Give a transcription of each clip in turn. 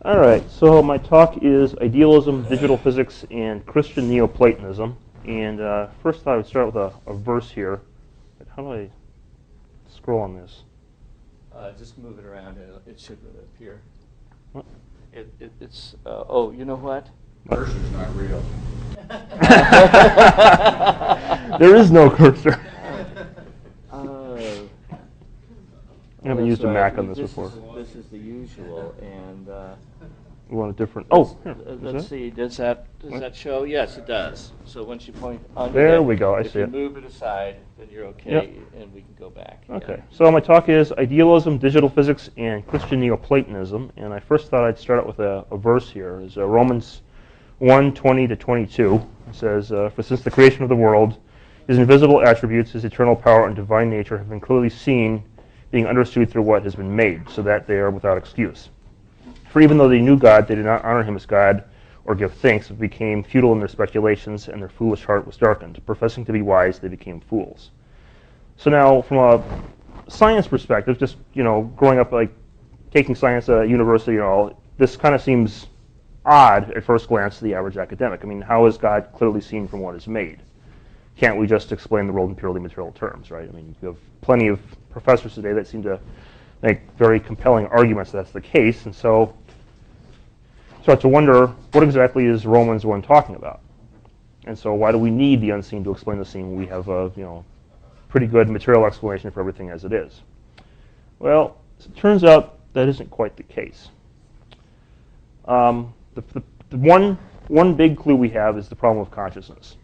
All right, so my talk is Idealism, Digital Physics, and Christian Neoplatonism. And first I thought I would start with a verse here. How do I scroll on this? Just move it around and it should appear. What? It's oh, you know what? Cursor's not real. There is no cursor. I haven't used a Mac on this before. This is the usual, and We want a different. Oh, here. let's see. Does that show? Yes, it does. So once you point on there, we go. I see if you it. move it aside, then you're okay, Yep. and we can go back. Okay, so my talk is Idealism, Digital Physics, and Christian Neoplatonism. And I first thought I'd start out with a verse here. It's Romans 1:20-22. It says, "For since the creation of the world, his invisible attributes, his eternal power and divine nature have been clearly seen, being understood through what has been made, so that they are without excuse. For even though they knew God, they did not honor him as God or give thanks, but became futile in their speculations, and their foolish heart was darkened. Professing to be wise, they became fools." So now, from a science perspective, just growing up, like taking science at university and all, this kind of seems odd at first glance to the average academic. I mean, how is God clearly seen from what is made? Can't we just explain the world in purely material terms, right? I mean, you have plenty of professors today that seem to make very compelling arguments that that's the case, and so start to wonder, what exactly is Romans 1 talking about? And so why do we need the unseen to explain the seen when we have a pretty good material explanation for everything as it is? Well, it turns out that isn't quite the case. The one big clue we have is the problem of consciousness.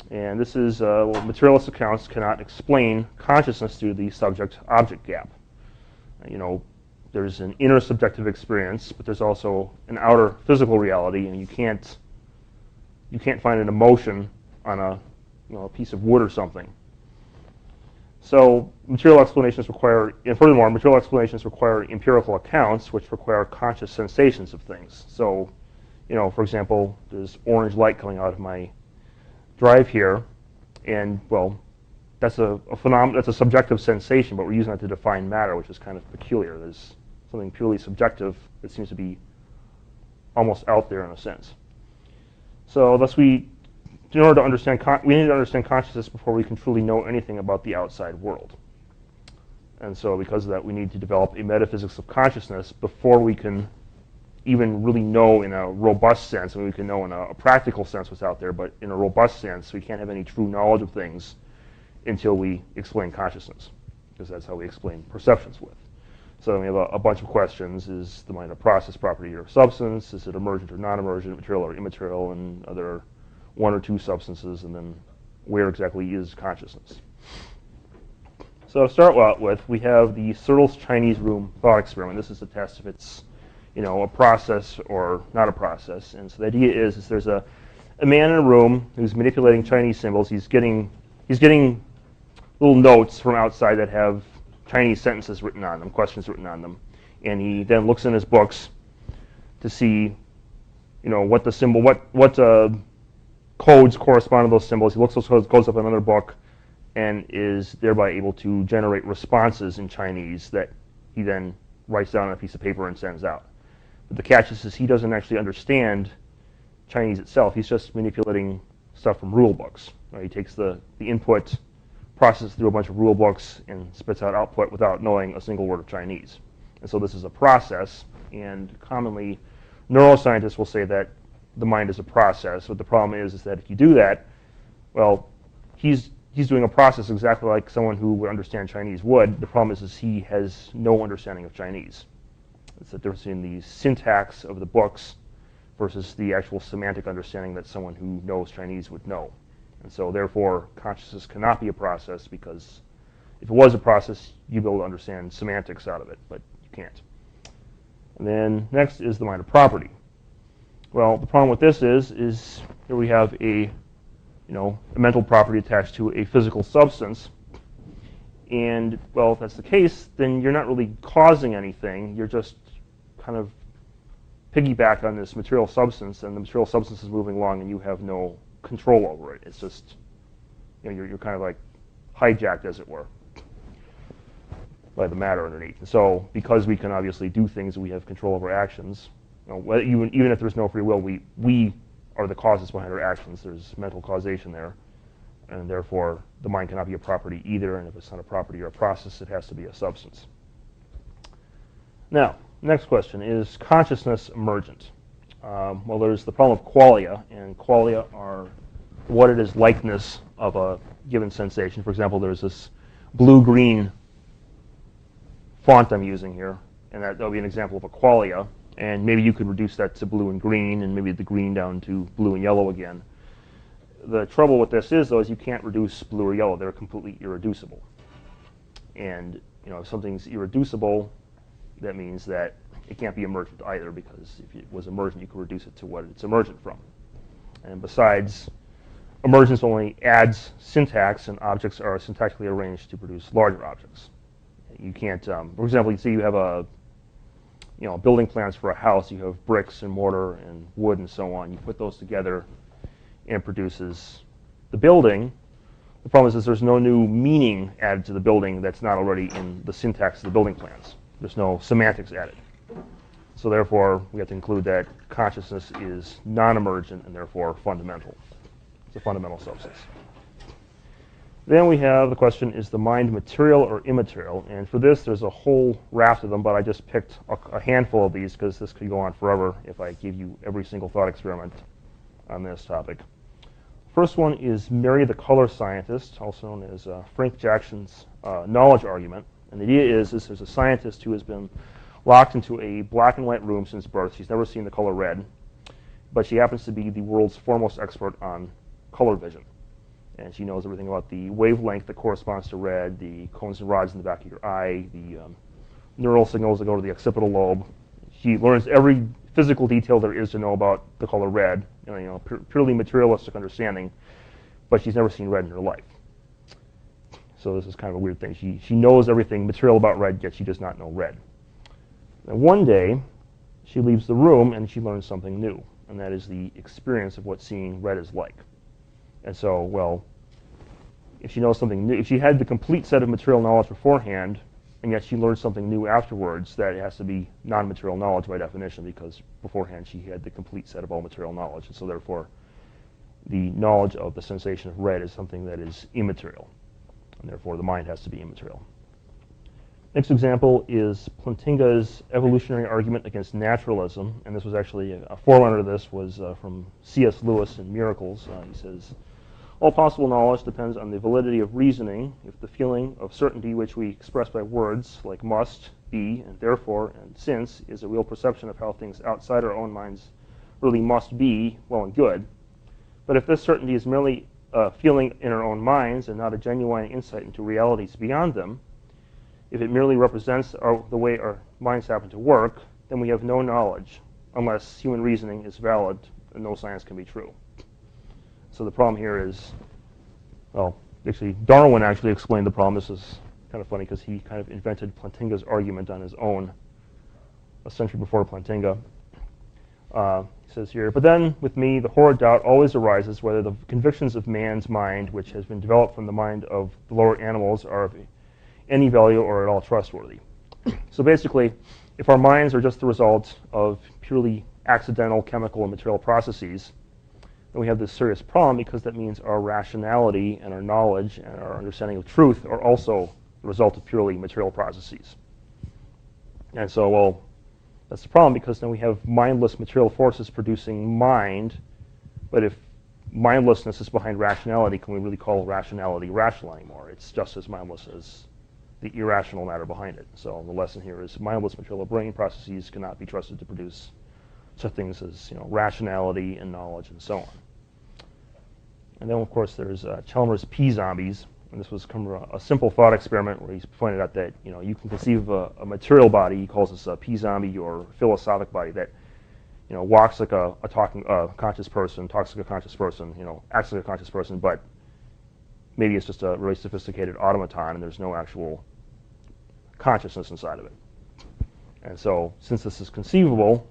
And this is, materialist accounts cannot explain consciousness through the subject-object gap. There's an inner subjective experience, but there's also an outer physical reality, and you can't find an emotion on a piece of wood or something. So material explanations require, and furthermore, material explanations require empirical accounts, which require conscious sensations of things. So, for example, there's orange light coming out of my drive here, and well, that's a subjective sensation, but we're using that to define matter, which is kind of peculiar. There's something purely subjective that seems to be almost out there in a sense. So thus in order to understand, we need to understand consciousness before we can truly know anything about the outside world. And so because of that, we need to develop a metaphysics of consciousness before we can even really know in a robust sense. I mean, we can know in a practical sense what's out there, but in a robust sense, we can't have any true knowledge of things until we explain consciousness, because that's how we explain perceptions with. So we have a bunch of questions. Is the mind a process, property, or substance? Is it emergent or non-emergent, material or immaterial, and other one or two substances, and then where exactly is consciousness? So to start out with, we have the Searle's Chinese room thought experiment. This is to test if it's a process or not a process. And so the idea is there's a man in a room who's manipulating Chinese symbols. He's getting little notes from outside that have Chinese sentences written on them, questions written on them. And he then looks in his books to see, what the symbol, what codes correspond to those symbols. He looks those codes, goes up in another book, and is thereby able to generate responses in Chinese that he then writes down on a piece of paper and sends out. But the catch is he doesn't actually understand Chinese itself. He's just manipulating stuff from rule books. Right? He takes the input, processes through a bunch of rule books, and spits out output without knowing a single word of Chinese. And so this is a process, and commonly neuroscientists will say that the mind is a process. But the problem is that if you do that, well, he's doing a process exactly like someone who would understand Chinese would. The problem is he has no understanding of Chinese. It's the difference in the syntax of the books versus the actual semantic understanding that someone who knows Chinese would know. And so therefore, consciousness cannot be a process, because if it was a process, you'd be able to understand semantics out of it, but you can't. And then next is the mind of property. Well, the problem with this is here we have a mental property attached to a physical substance. And, well, if that's the case, then you're not really causing anything. You're just kind of piggyback on this material substance, and the material substance is moving along, and you have no control over it. It's just, you're kind of like hijacked, as it were, by the matter underneath. And so because we can obviously do things and we have control over actions, Even if there's no free will, we are the causes behind our actions. There's mental causation there, and therefore the mind cannot be a property either. And if it's not a property or a process, it has to be a substance. Now, next question: is consciousness emergent? Well, there's the problem of qualia, and qualia are what it is likeness of a given sensation. For example, there's this blue-green font I'm using here, and that would be an example of a qualia. And maybe you could reduce that to blue and green, and maybe the green down to blue and yellow again. The trouble with this is, though, is you can't reduce blue or yellow. They're completely irreducible. And if something's irreducible, that means that it can't be emergent either, because if it was emergent, you could reduce it to what it's emergent from. And besides, emergence only adds syntax, and objects are syntactically arranged to produce larger objects. You can't, for example, you see you have building plans for a house. You have bricks and mortar and wood and so on. You put those together, and it produces the building. The problem is there's no new meaning added to the building that's not already in the syntax of the building plans. There's no semantics added. So therefore, we have to conclude that consciousness is non-emergent and therefore fundamental. It's a fundamental substance. Then we have the question, is the mind material or immaterial? And for this, there's a whole raft of them, but I just picked a handful of these because this could go on forever if I gave you every single thought experiment on this topic. First one is Mary the color scientist, also known as Frank Jackson's knowledge argument. And the idea is there's a scientist who has been locked into a black and white room since birth. She's never seen the color red, but she happens to be the world's foremost expert on color vision. And she knows everything about the wavelength that corresponds to red, the cones and rods in the back of your eye, the neural signals that go to the occipital lobe. She learns every physical detail there is to know about the color red, purely materialistic understanding, but she's never seen red in her life. So this is kind of a weird thing. She knows everything material about red, yet she does not know red. And one day, she leaves the room and she learns something new, and that is the experience of what seeing red is like. And so, well, if she knows something new, if she had the complete set of material knowledge beforehand, and yet she learned something new afterwards, that it has to be non-material knowledge by definition, because beforehand she had the complete set of all material knowledge. And so therefore, the knowledge of the sensation of red is something that is immaterial, and therefore the mind has to be immaterial. Next example is Plantinga's evolutionary argument against naturalism, and this was actually a forerunner of this was from C.S. Lewis in Miracles. He says, all possible knowledge depends on the validity of reasoning. If the feeling of certainty which we express by words, like must, be, and therefore, and since, is a real perception of how things outside our own minds really must be, well and good. But if this certainty is merely a feeling in our own minds and not a genuine insight into realities beyond them, if it merely represents the way our minds happen to work, then we have no knowledge, unless human reasoning is valid and no science can be true. So the problem here is, well, actually, Darwin actually explained the problem. This is kind of funny because he kind of invented Plantinga's argument on his own a century before Plantinga. He says here, but then, with me, the horrid doubt always arises whether the convictions of man's mind, which has been developed from the mind of the lower animals, are of any value or at all trustworthy. So basically, if our minds are just the result of purely accidental chemical and material processes, then we have this serious problem, because that means our rationality and our knowledge and our understanding of truth are also the result of purely material processes. And so, well, that's the problem, because then we have mindless material forces producing mind, but if mindlessness is behind rationality, can we really call rationality rational anymore? It's just as mindless as the irrational matter behind it. So the lesson here is mindless material brain processes cannot be trusted to produce such things as rationality and knowledge and so on. And then, of course, there's Chalmers' P-zombies, and this was from a simple thought experiment where he's pointed out that you can conceive of a material body. He calls this a P-zombie or philosophic body that walks like a talking conscious person, talks like a conscious person, acts like a conscious person, but maybe it's just a really sophisticated automaton and there's no actual consciousness inside of it. And so, since this is conceivable,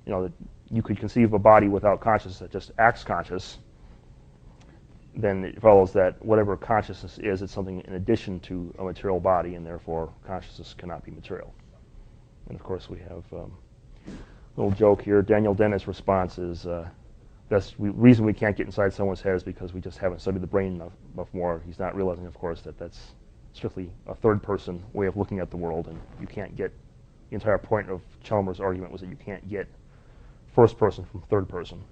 that you could conceive a body without consciousness that just acts conscious, then it follows that whatever consciousness is, it's something in addition to a material body, and therefore consciousness cannot be material. And of course, we have Little joke here. Daniel Dennett's response is, reason we can't get inside someone's head is because we just haven't studied the brain enough more. He's not realizing, of course, that that's strictly a third-person way of looking at the world, and you can't get, the entire point of Chalmers' argument was that you can't get first person from third person.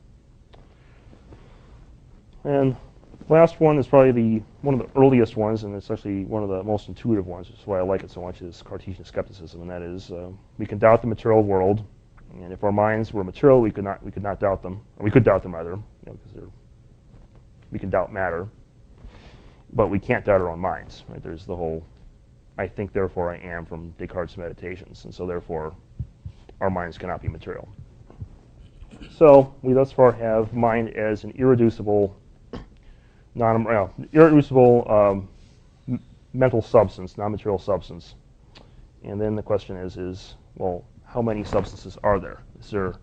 And last one is probably one of the earliest ones, and it's actually one of the most intuitive ones, which is why I like it so much, is Cartesian skepticism, and that is we can doubt the material world, and if our minds were material, we could not doubt them. Or we could doubt them either, because we can doubt matter, but we can't doubt our own minds. Right? There's the whole "I think, therefore I am" from Descartes' Meditations, and so therefore our minds cannot be material. So we thus far have mind as an irreducible, mental substance, non-material substance. And then the question is, well, how many substances are there? Is there,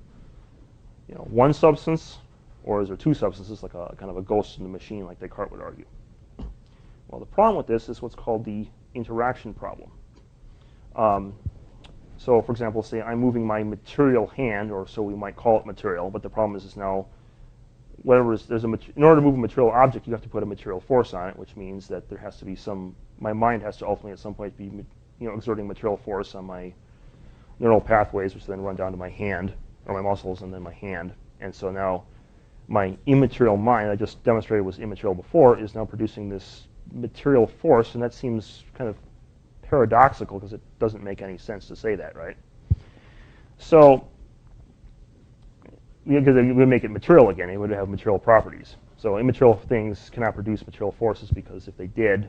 one substance, or is there two substances, like a kind of a ghost in the machine, like Descartes would argue? Well, the problem with this is what's called the interaction problem. So, for example, say I'm moving my material hand, or so we might call it material, but the problem is now, in order to move a material object, you have to put a material force on it, which means that there has to be my mind has to ultimately at some point be, exerting material force on my neural pathways, which then run down to my hand, or my muscles, and then my hand. And so now my immaterial mind, I just demonstrated was immaterial before, is now producing this material force, and that seems kind of paradoxical because it doesn't make any sense to say that, right? So, because it would make it material again, it would have material properties. So immaterial things cannot produce material forces because if they did,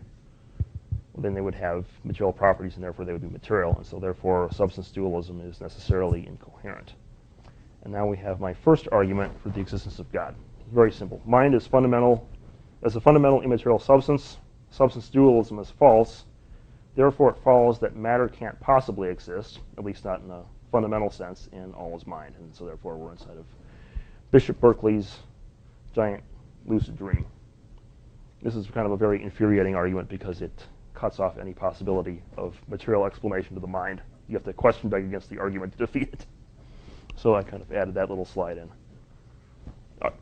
well, then they would have material properties and therefore they would be material, and so therefore substance dualism is necessarily incoherent. And now we have my first argument for the existence of God. Very simple. Mind is fundamental, as a fundamental immaterial substance. Substance dualism is false. Therefore, it follows that matter can't possibly exist, at least not in a fundamental sense, and all is mind. And so therefore, we're inside of Bishop Berkeley's giant lucid dream. This is kind of a very infuriating argument because it cuts off any possibility of material explanation to the mind. You have to question back against the argument to defeat it. So I kind of added that little slide in.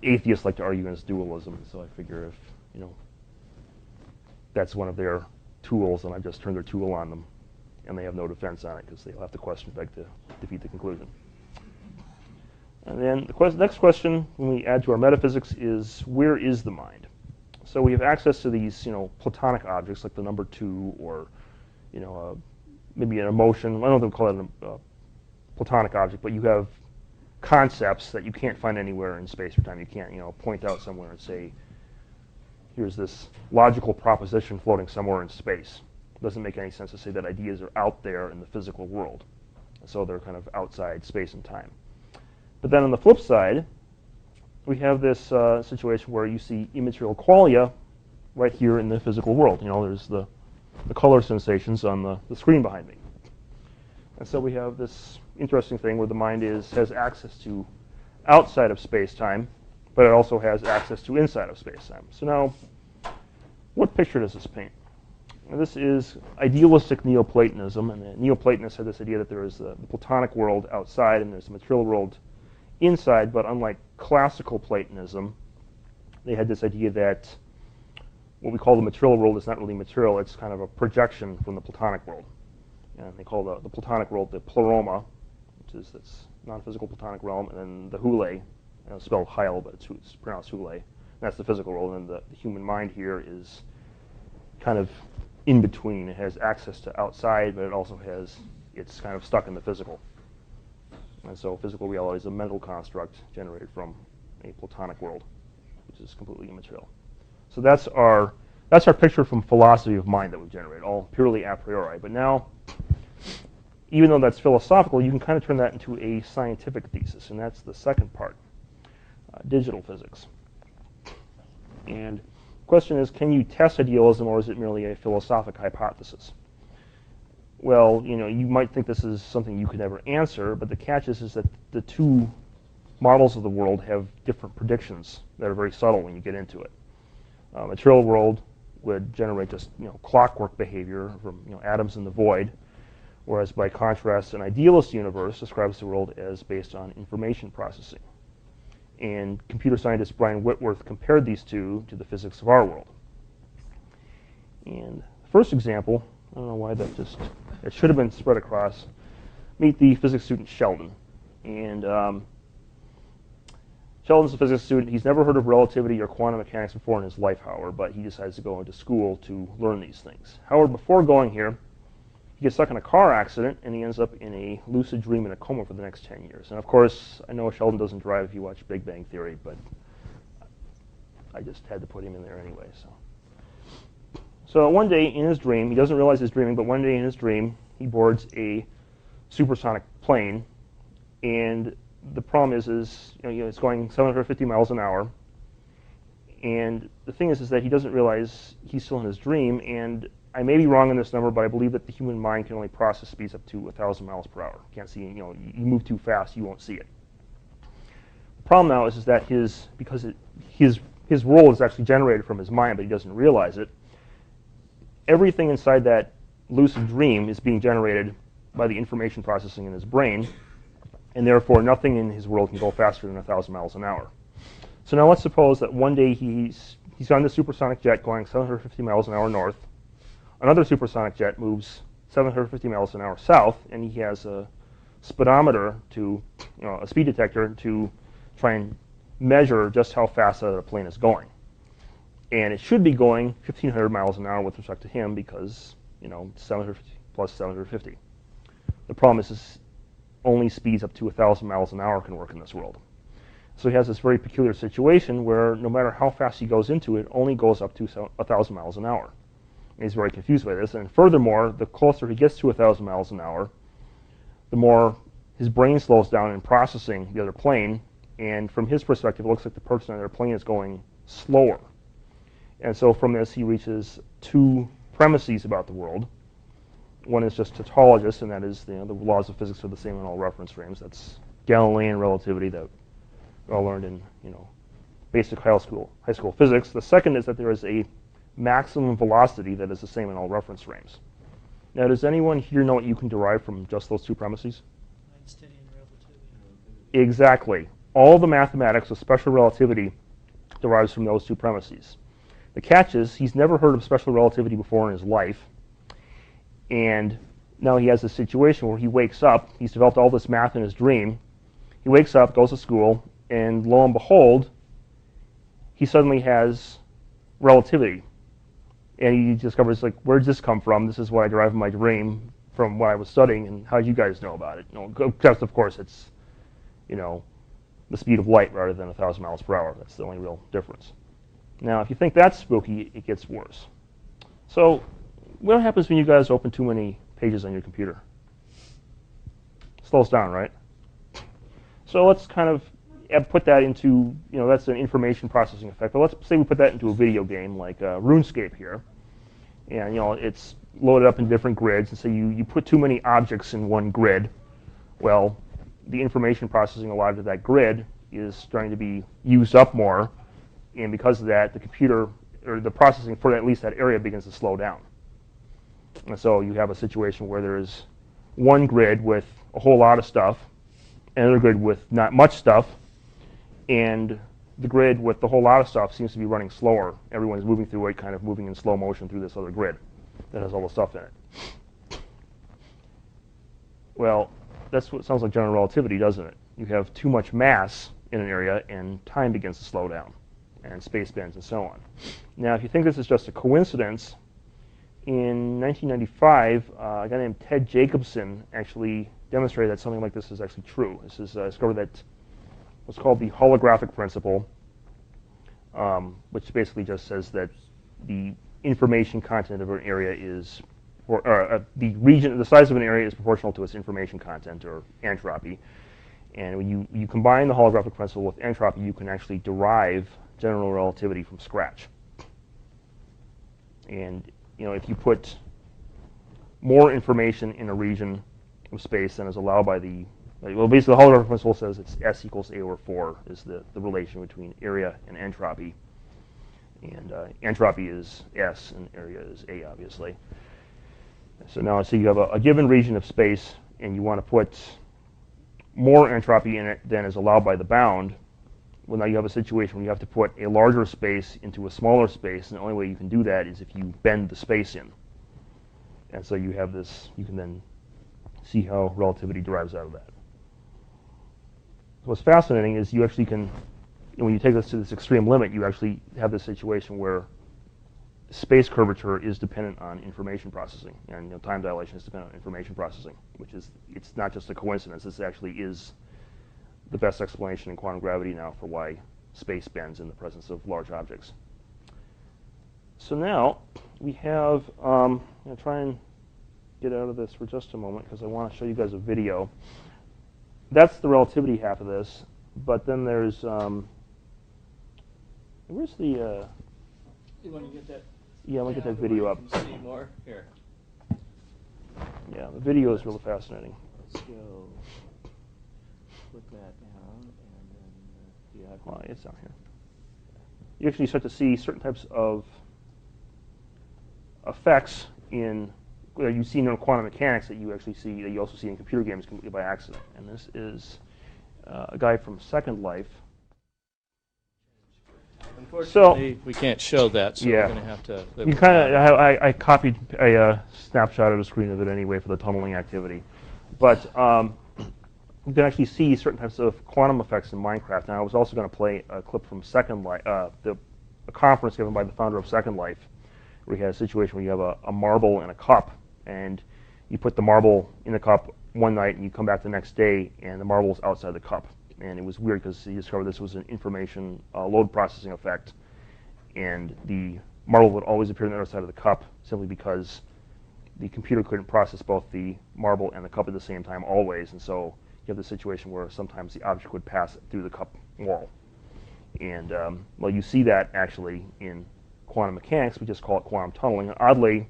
Atheists like to argue against dualism, so I figure if, that's one of their tools, and I've just turned their tool on them, and they have no defense on it because they'll have to question back to defeat the conclusion. And then the next question, when we add to our metaphysics, is where is the mind? So we have access to these, Platonic objects like the number 2, or, maybe an emotion. I don't know if they call it a Platonic object, but you have concepts that you can't find anywhere in space or time. You can't, point out somewhere and say, here's this logical proposition floating somewhere in space. It doesn't make any sense to say that ideas are out there in the physical world. So they're kind of outside space and time. But then on the flip side, we have this situation where you see immaterial qualia right here in the physical world. There's the color sensations on the screen behind me. And so we have this interesting thing where the mind has access to outside of space-time, but it also has access to inside of space-time. So now, what picture does this paint? Now, this is idealistic Neoplatonism, and the Neoplatonists had this idea that there is the Platonic world outside and there's the material world inside, but unlike classical Platonism, they had this idea that what we call the material world is not really material, it's kind of a projection from the Platonic world. And they call the Platonic world the pleroma, which is this non-physical Platonic realm, and then the hule, it's spelled Heil, but it's pronounced hule. That's the physical world, and the human mind here is kind of in between. It has access to outside, but it's kind of stuck in the physical. And so physical reality is a mental construct generated from a Platonic world, which is completely immaterial. So that's our picture from philosophy of mind that we've generated, all purely a priori. But now, even though that's philosophical, you can kind of turn that into a scientific thesis, and that's the second part. Digital physics. And the question is, can you test idealism, or is it merely a philosophic hypothesis? Well, you might think this is something you could never answer, but the catch is that the two models of the world have different predictions that are very subtle when you get into it. Material world would generate just clockwork behavior from atoms in the void, Whereas by contrast, an idealist universe describes the world as based on information processing. And computer scientist Brian Whitworth compared these two to the physics of our world. And the first example, I don't know why it should have been spread across. Meet the physics student Sheldon. And Sheldon's a physics student. He's never heard of relativity or quantum mechanics before in his life, however, but he decides to go into school to learn these things. However, before going here, he gets stuck in a car accident, and he ends up in a lucid dream and a coma for the next 10 years. And of course, I know Sheldon doesn't drive if you watch Big Bang Theory, but I just had to put him in there anyway. So one day in his dream, he doesn't realize he's dreaming, but one day in his dream, he boards a supersonic plane, and the problem is it's going 750 miles an hour. And the thing is that he doesn't realize he's still in his dream, and I may be wrong on this number, but I believe that the human mind can only process speeds up to 1,000 miles per hour. You can't see, you move too fast, you won't see it. The problem now is that because his world is actually generated from his mind, but he doesn't realize it, everything inside that lucid dream is being generated by the information processing in his brain, and therefore nothing in his world can go faster than 1,000 miles an hour. So now let's suppose that one day he's on the supersonic jet going 750 miles an hour north. Another supersonic jet moves 750 miles an hour south, and he has a speedometer a speed detector to try and measure just how fast the plane is going. And it should be going 1,500 miles an hour with respect to him because, 750 plus 750. The problem is only speeds up to 1,000 miles an hour can work in this world. So he has this very peculiar situation where no matter how fast he goes into it, only goes up to 1,000 miles an hour. And he's very confused by this. And furthermore, the closer he gets to 1,000 miles an hour, the more his brain slows down in processing the other plane. And from his perspective, it looks like the person on the other plane is going slower. And so from this, he reaches two premises about the world. One is just tautologist, and that is the laws of physics are the same in all reference frames. That's Galilean relativity that we all learned in basic high school physics. The second is that there is a maximum velocity that is the same in all reference frames. Now, does anyone here know what you can derive from just those two premises? Einsteinian relativity. Exactly. All the mathematics of special relativity derives from those two premises. The catch is he's never heard of special relativity before in his life, and now he has this situation where he wakes up. He's developed all this math in his dream. He wakes up, goes to school, and lo and behold, he suddenly has relativity. And he discovers, where does this come from? This is what I derive in my dream from what I was studying, and how do you guys know about it? Except, of course, it's, the speed of light rather than 1,000 miles per hour. That's the only real difference. Now, if you think that's spooky, it gets worse. So what happens when you guys open too many pages on your computer? Slows down, right? So let's kind of put that into, that's an information processing effect. But let's say we put that into a video game like RuneScape here. And, it's loaded up in different grids. And so you put too many objects in one grid. Well, the information processing allotted to that grid is starting to be used up more. And because of that, the computer, or the processing for at least that area, begins to slow down. And so you have a situation where there is one grid with a whole lot of stuff, another grid with not much stuff, and the grid with the whole lot of stuff seems to be running slower. Everyone's moving through it, kind of moving in slow motion through this other grid that has all the stuff in it. Well, that's what sounds like general relativity, doesn't it? You have too much mass in an area, and time begins to slow down, and space bends, and so on. Now, if you think this is just a coincidence, in 1995, a guy named Ted Jacobson actually demonstrated that something like this is actually true. This is discovered that what's called the holographic principle, which basically just says that the information content of an area is, the size of an area is proportional to its information content, or entropy. And when you combine the holographic principle with entropy, you can actually derive general relativity from scratch. And if you put more information in a region of space than is allowed by basically the holographic principle says it's S equals A over 4 is the relation between area and entropy. And entropy is S, and area is A, obviously. So now, you have a given region of space, and you want to put more entropy in it than is allowed by the bound. Well, now you have a situation where you have to put a larger space into a smaller space, and the only way you can do that is if you bend the space in. And so you have this, you can then see how relativity derives out of that. What's fascinating is you actually can, when you take this to this extreme limit, you actually have this situation where space curvature is dependent on information processing, and time dilation is dependent on information processing, which is, it's not just a coincidence. This actually is the best explanation in quantum gravity now for why space bends in the presence of large objects. So now we have, I'm going to try and get out of this for just a moment because I want to show you guys a video. That's the relativity half of this, but then there's, where's the, You want to get that? yeah, I'm going to get that video up. You can see more here. Yeah, the video is really fascinating. Let's go. Put that down, and then do you have? Well, it's down here. You actually start to see certain types of effects in you see in quantum mechanics that you actually see, that you also see in computer games completely by accident. And this is a guy from Second Life. Unfortunately, we can't show that, so yeah, we're going to have to. You kind of, I copied a snapshot of the screen of it anyway for the tunneling activity, but you can actually see certain types of quantum effects in Minecraft. And I was also going to play a clip from Second Life, a conference given by the founder of Second Life, where you had a situation where you have a marble in a cup, and you put the marble in the cup one night, and you come back the next day, and the marble is outside the cup. And it was weird because he discovered this was an information load processing effect, and the marble would always appear on the other side of the cup simply because the computer couldn't process both the marble and the cup at the same time always, and so you have the situation where sometimes the object would pass through the cup wall. And well, you see that actually in quantum mechanics. We just call it quantum tunneling. And oddly,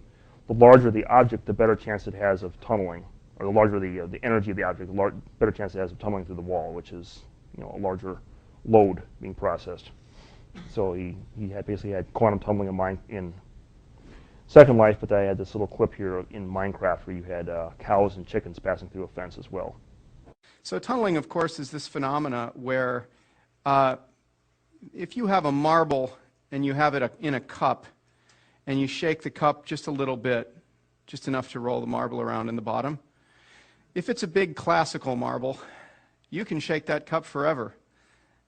the larger the object, the better chance it has of tunneling, or the larger the energy of the object, the better chance it has of tunneling through the wall, which is a larger load being processed. So he basically had quantum tunneling in Second Life, but I had this little clip here in Minecraft where you had cows and chickens passing through a fence as well. So tunneling, of course, is this phenomena where if you have a marble and you have it in a cup, and you shake the cup just a little bit, just enough to roll the marble around in the bottom, if it's a big classical marble, you can shake that cup forever.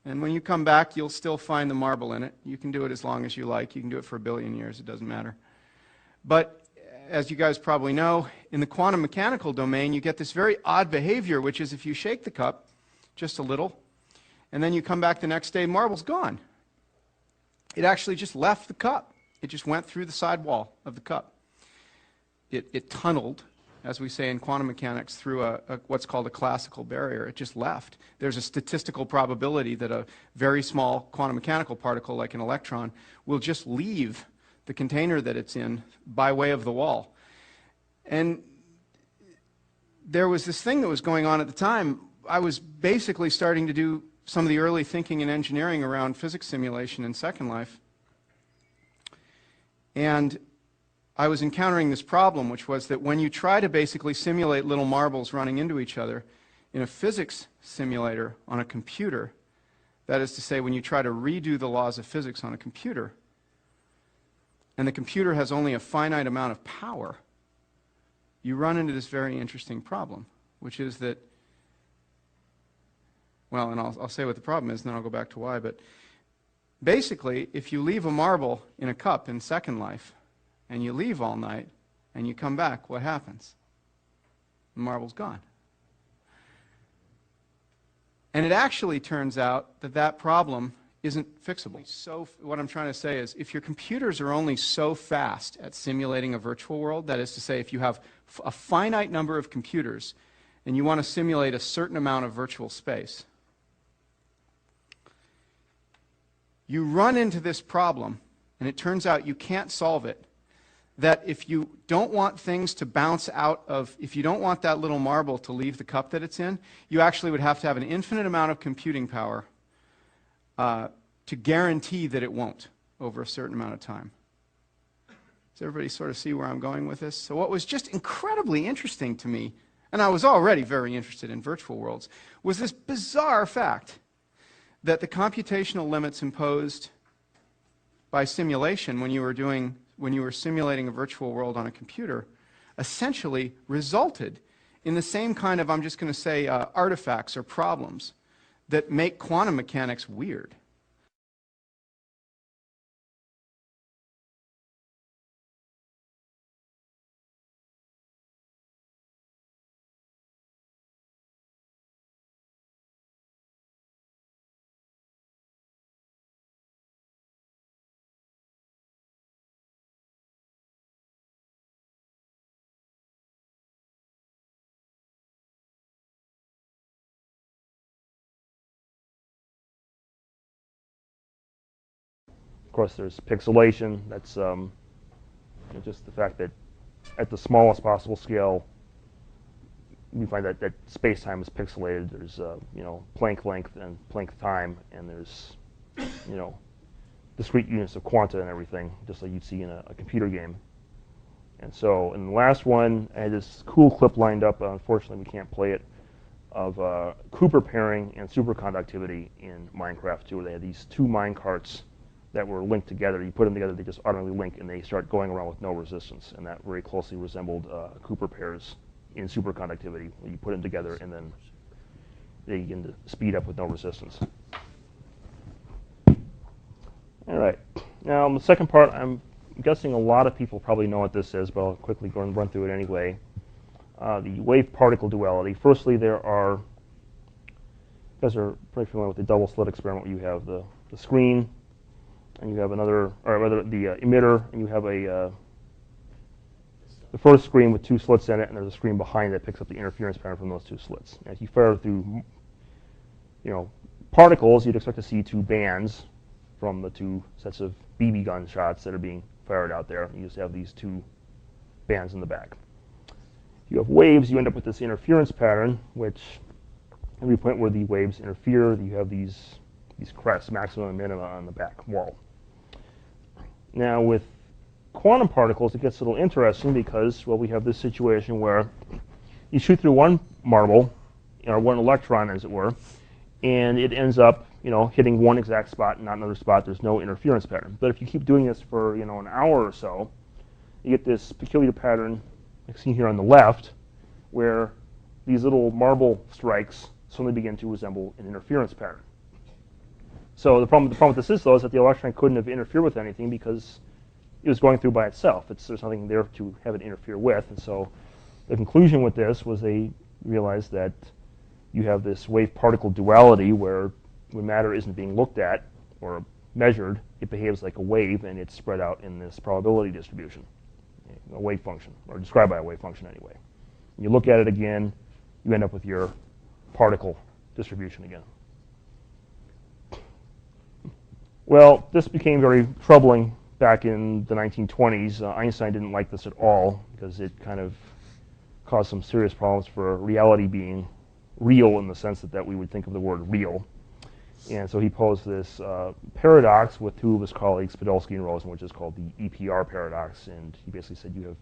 And when you come back, you'll still find the marble in it. You can do it as long as you like. You can do it for 1 billion years. It doesn't matter. But as you guys probably know, in the quantum mechanical domain, you get this very odd behavior, which is if you shake the cup just a little, and then you come back the next day, marble's gone. It actually just left the cup. It just went through the side wall of the cup. It tunneled, as we say in quantum mechanics, through what's called a classical barrier. It just left. There's a statistical probability that a very small quantum mechanical particle, like an electron, will just leave the container that it's in by way of the wall. And there was this thing that was going on at the time. I was basically starting to do some of the early thinking in engineering around physics simulation in Second Life. And I was encountering this problem, which was that when you try to basically simulate little marbles running into each other in a physics simulator on a computer, that is to say, when you try to redo the laws of physics on a computer, and the computer has only a finite amount of power, you run into this very interesting problem, which is that, well, and I'll say what the problem is, and then I'll go back to why, but basically, if you leave a marble in a cup in Second Life, and you leave all night, and you come back, what happens? The marble's gone. And it actually turns out that that problem isn't fixable. So what I'm trying to say is, if your computers are only so fast at simulating a virtual world, that is to say, if you have a finite number of computers, and you want to simulate a certain amount of virtual space, you run into this problem, and it turns out you can't solve it, that if you don't want things to bounce out of, if you don't want that little marble to leave the cup that it's in, you actually would have to have an infinite amount of computing power to guarantee that it won't over a certain amount of time. Does Does everybody sort of see where I'm going with this? So what was just incredibly interesting to me, and I was already very interested in virtual worlds, was this bizarre fact that the computational limits imposed by simulation when you were simulating a virtual world on a computer essentially resulted in the same kind of, I'm just going to say, artifacts or problems that make quantum mechanics weird. Of course, there's pixelation. That's just the fact that at the smallest possible scale, we find that space-time is pixelated. There's Planck length and Planck time, and there's discrete units of quanta and everything, just like you'd see in a computer game. And so in the last one, I had this cool clip lined up. Unfortunately, we can't play it, of Cooper pairing and superconductivity in Minecraft 2, where they had these two minecarts that were linked together. You put them together, they just automatically link, and they start going around with no resistance. And that very closely resembled Cooper pairs in superconductivity. You put them together, and then they begin to speed up with no resistance. All right. Now, in the second part, I'm guessing a lot of people probably know what this is, but I'll quickly go and run through it anyway. The wave-particle duality. Firstly, you guys are pretty familiar with the double-slit experiment, where you have the screen, and you have another, or rather the emitter, and you have the first screen with two slits in it, and there's a screen behind that picks up the interference pattern from those two slits. Now, if you fire through, particles, you'd expect to see two bands from the two sets of BB gun shots that are being fired out there. You just have these two bands in the back. If you have waves, you end up with this interference pattern, which every point where the waves interfere, you have these crests, maximum and minima, on the back wall. Now, with quantum particles, it gets a little interesting because, well, we have this situation where you shoot through one marble, or one electron, as it were, and it ends up, hitting one exact spot and not another spot. There's no interference pattern. But if you keep doing this for, an hour or so, you get this peculiar pattern, like seen here on the left, where these little marble strikes suddenly begin to resemble an interference pattern. So the problem with this is, though, is that the electron couldn't have interfered with anything because it was going through by itself. There's nothing there to have it interfere with. And so the conclusion with this was they realized that you have this wave-particle duality where when matter isn't being looked at or measured, it behaves like a wave, and it's spread out in this probability distribution, a wave function, or described by a wave function anyway. When you look at it again, you end up with your particle distribution again. Well, this became very troubling back in the 1920s. Einstein didn't like this at all because it kind of caused some serious problems for reality being real in the sense that we would think of the word real. And so he posed this paradox with two of his colleagues, Podolsky and Rosen, which is called the EPR paradox. And he basically said you have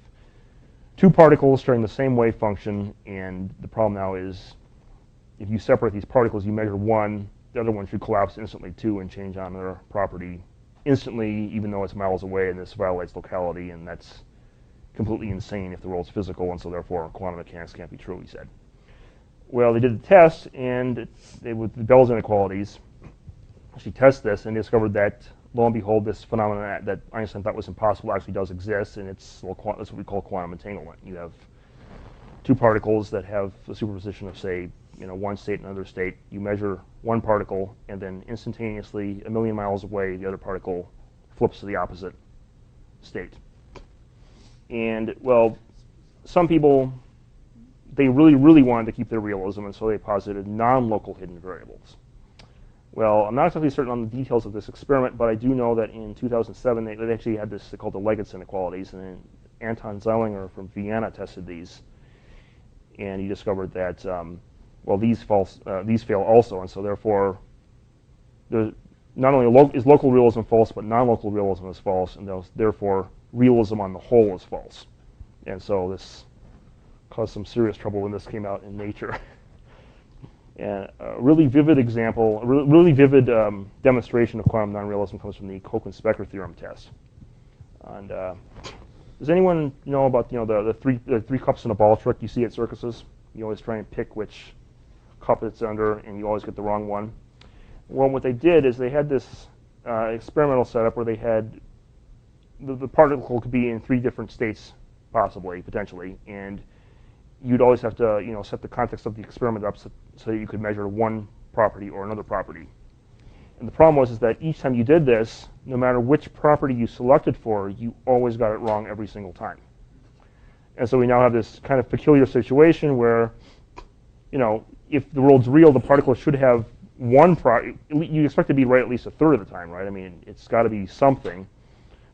two particles sharing the same wave function, and the problem now is if you separate these particles, you measure one, the other one should collapse instantly too and change on their property instantly, even though it's miles away, and this violates locality, and that's completely insane if the world's physical, and so therefore quantum mechanics can't be true, he said. Well, they did the test, and with the Bell's inequalities, actually test this, and discovered that, lo and behold, this phenomenon that Einstein thought was impossible actually does exist, and that's what we call quantum entanglement. You have two particles that have a superposition of, say, one state and another state. You measure one particle, and then instantaneously, a million miles away, the other particle flips to the opposite state. And, well, some people, they really, really wanted to keep their realism, and so they posited non-local hidden variables. Well, I'm not exactly certain on the details of this experiment, but I do know that in 2007, they actually had this called the Legates inequalities, and then Anton Zeilinger from Vienna tested these, and he discovered that, well, these fail also, and so therefore, not only is local realism false, but non-local realism is false, and therefore, realism on the whole is false. And so this caused some serious trouble when this came out in Nature. And a really vivid example, a really vivid demonstration of quantum non-realism comes from the Koch-and-Specker theorem test. And does anyone know about the three cups in a ball trick you see at circuses? You always try and pick which cup it's under, and you always get the wrong one. Well, what they did is they had this experimental setup where they had the particle could be in 3 different states, possibly, potentially, and you'd always have to set the context of the experiment up so that you could measure one property or another property. And the problem was that each time you did this, no matter which property you selected for, you always got it wrong every single time. And so we now have this kind of peculiar situation where, if the world's real, the particle should have one you expect it to be right at least a third of the time, right? I mean, it's got to be something.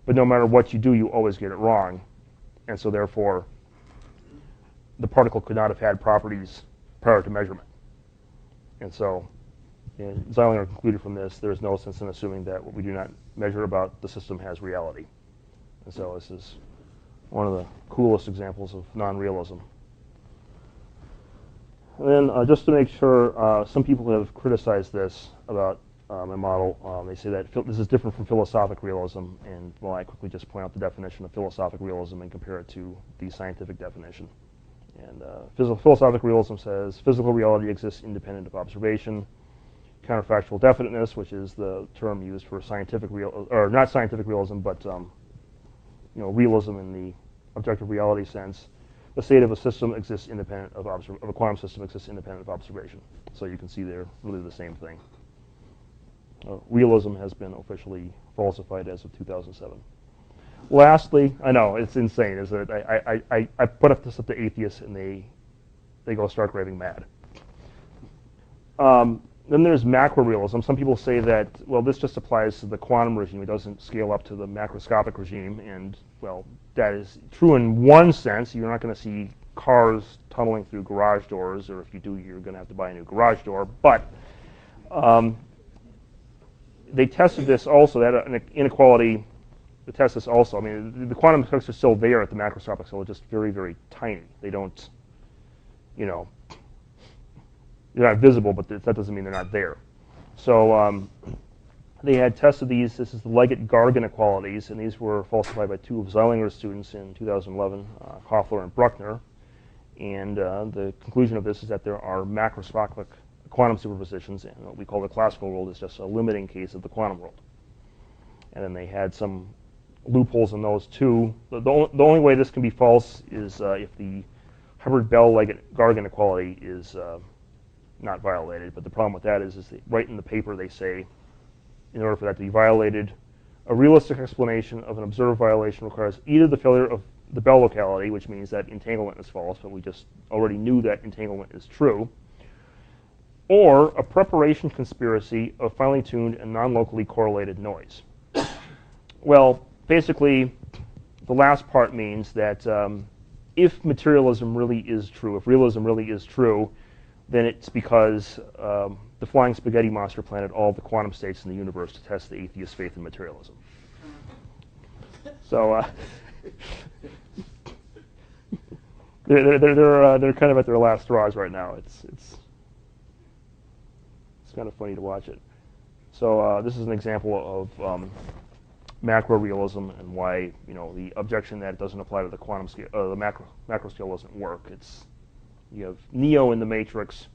But no matter what you do, you always get it wrong. And so therefore, the particle could not have had properties prior to measurement. And so Zeilinger concluded from this, there is no sense in assuming that what we do not measure about the system has reality. And so this is one of the coolest examples of non-realism. And then just to make sure, some people have criticized this about my model. They say that this is different from philosophic realism, and well, I quickly just point out the definition of philosophic realism and compare it to the scientific definition. And philosophic realism says physical reality exists independent of observation. Counterfactual definiteness, which is the term used for scientific or not scientific realism, but realism in the objective reality sense. The state of a system exists independent of a quantum system exists independent of observation. So you can see they're really the same thing. Realism has been officially falsified as of 2007. Lastly, I know it's insane, isn't it? I put up this up to atheists and they go stark raving mad. Then there's macro realism. Some people say that, well, this just applies to the quantum regime. It doesn't scale up to the macroscopic regime. And, well, that is true in one sense. You're not going to see cars tunneling through garage doors, or if you do, you're going to have to buy a new garage door. But they tested this also, that inequality, they test this also. I mean, the quantum effects are still there at the macroscopic scale, just very, very tiny. They don't, they're not visible, but that doesn't mean they're not there. So they had tested these. This is the Leggett-Garg inequalities, and these were falsified by 2 of Zeilinger's students in 2011, Hoffler and Bruckner. And the conclusion of this is that there are macroscopic quantum superpositions, and what we call the classical world is just a limiting case of the quantum world. And then they had some loopholes in those too. The only way this can be false is if the Hubbard-Bell-Leggett-Garg inequality is not violated. But the problem with that is right in the paper they say, in order for that to be violated, a realistic explanation of an observed violation requires either the failure of the Bell locality, which means that entanglement is false, but we just already knew that entanglement is true, or a preparation conspiracy of finely tuned and non-locally correlated noise. Well, basically, the last part means that if materialism really is true, if realism really is true, then it's because the flying spaghetti monster planted all the quantum states in the universe to test the atheist faith in materialism. So they're kind of at their last straws right now. It's kind of funny to watch it. So this is an example of macro realism and why the objection that it doesn't apply to the quantum scale, the macro scale doesn't work. You have Neo in the matrix,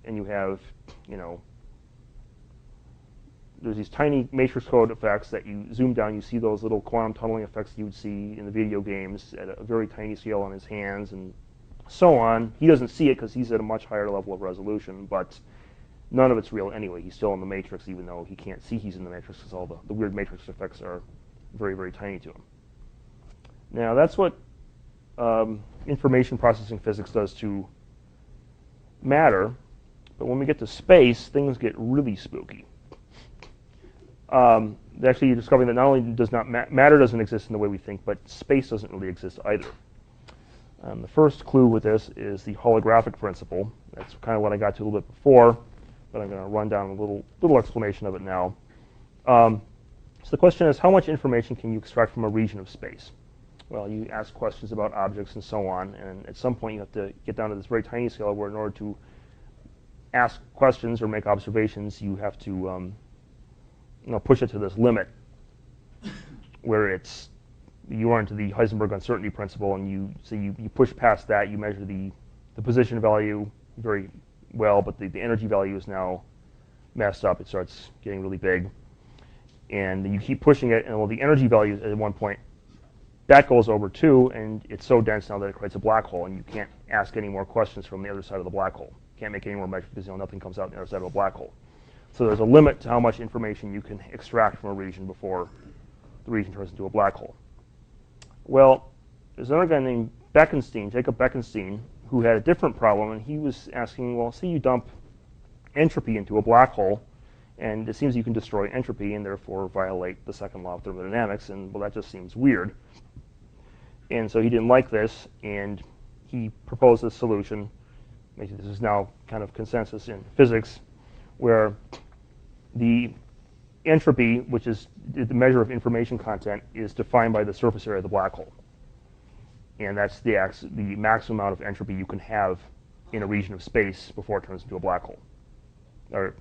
and you have there's these tiny matrix code effects that you zoom down, you see those little quantum tunneling effects you would see in the video games at a very tiny scale on his hands and so on. He doesn't see it because he's at a much higher level of resolution, but none of it's real anyway. He's still in the matrix even though he can't see he's in the matrix because all the weird matrix effects are very, very tiny to him. Now that's what information processing physics does to matter, but when we get to space, things get really spooky. Actually, you're discovering that not only does not matter doesn't exist in the way we think, but space doesn't really exist either. The first clue with this is the holographic principle. That's kind of what I got to a little bit before, but I'm going to run down a little explanation of it now. So the question is, how much information can you extract from a region of space? well, you ask questions about objects and so on, and at some point you have to get down to this very tiny scale where in order to ask questions or make observations, you have to push it to this limit where you run into the Heisenberg uncertainty principle, and you push past that, you measure the position value very well, but the energy value is now messed up. It starts getting really big. And you keep pushing it, and well, the energy value at one point, that goes over too, and it's so dense now that it creates a black hole, and you can't ask any more questions from the other side of the black hole. You can't make any more measures because nothing comes out the other side of a black hole. So there's a limit to how much information you can extract from a region before the region turns into a black hole. Well, there's another guy named Jacob Bekenstein, who had a different problem, and he was asking, well, say you dump entropy into a black hole, and it seems you can destroy entropy and therefore violate the second law of thermodynamics, and well, that just seems weird. And so he didn't like this, and he proposed a solution. This is now kind of consensus in physics, where the entropy, which is the measure of information content, is defined by the surface area of the black hole. And that's the maximum amount of entropy you can have in a region of space before it turns into a black hole. Or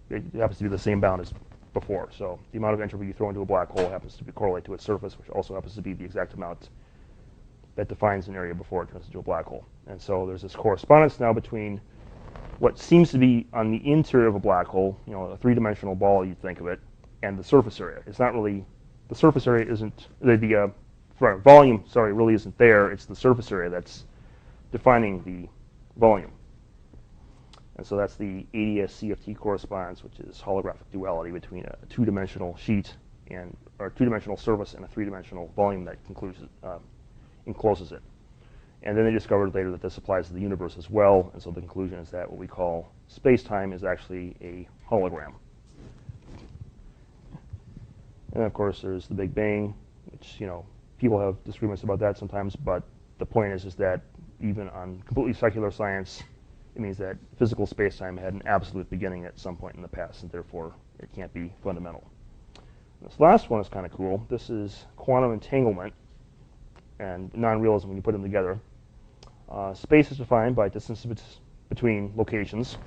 it happens to be the same bound as before. So the amount of entropy you throw into a black hole happens to be correlated to its surface, which also happens to be the exact amount that defines an area before it turns into a black hole. And so there's this correspondence now between what seems to be on the interior of a black hole, a three-dimensional ball, you'd think of it, and the surface area. It's not really, the surface area isn't, the volume, really isn't there. It's the surface area that's defining the volume. And so that's the ADS-CFT correspondence, which is holographic duality between a two-dimensional sheet or two-dimensional surface and a three-dimensional volume that encloses it. And then they discovered later that this applies to the universe as well, and so the conclusion is that what we call space-time is actually a hologram. And of course, there's the Big Bang, which people have disagreements about that sometimes, but the point is that even on completely secular science, it means that physical space-time had an absolute beginning at some point in the past, and therefore it can't be fundamental. This last one is kind of cool. This is quantum entanglement and non-realism when you put them together. Space is defined by distance between locations.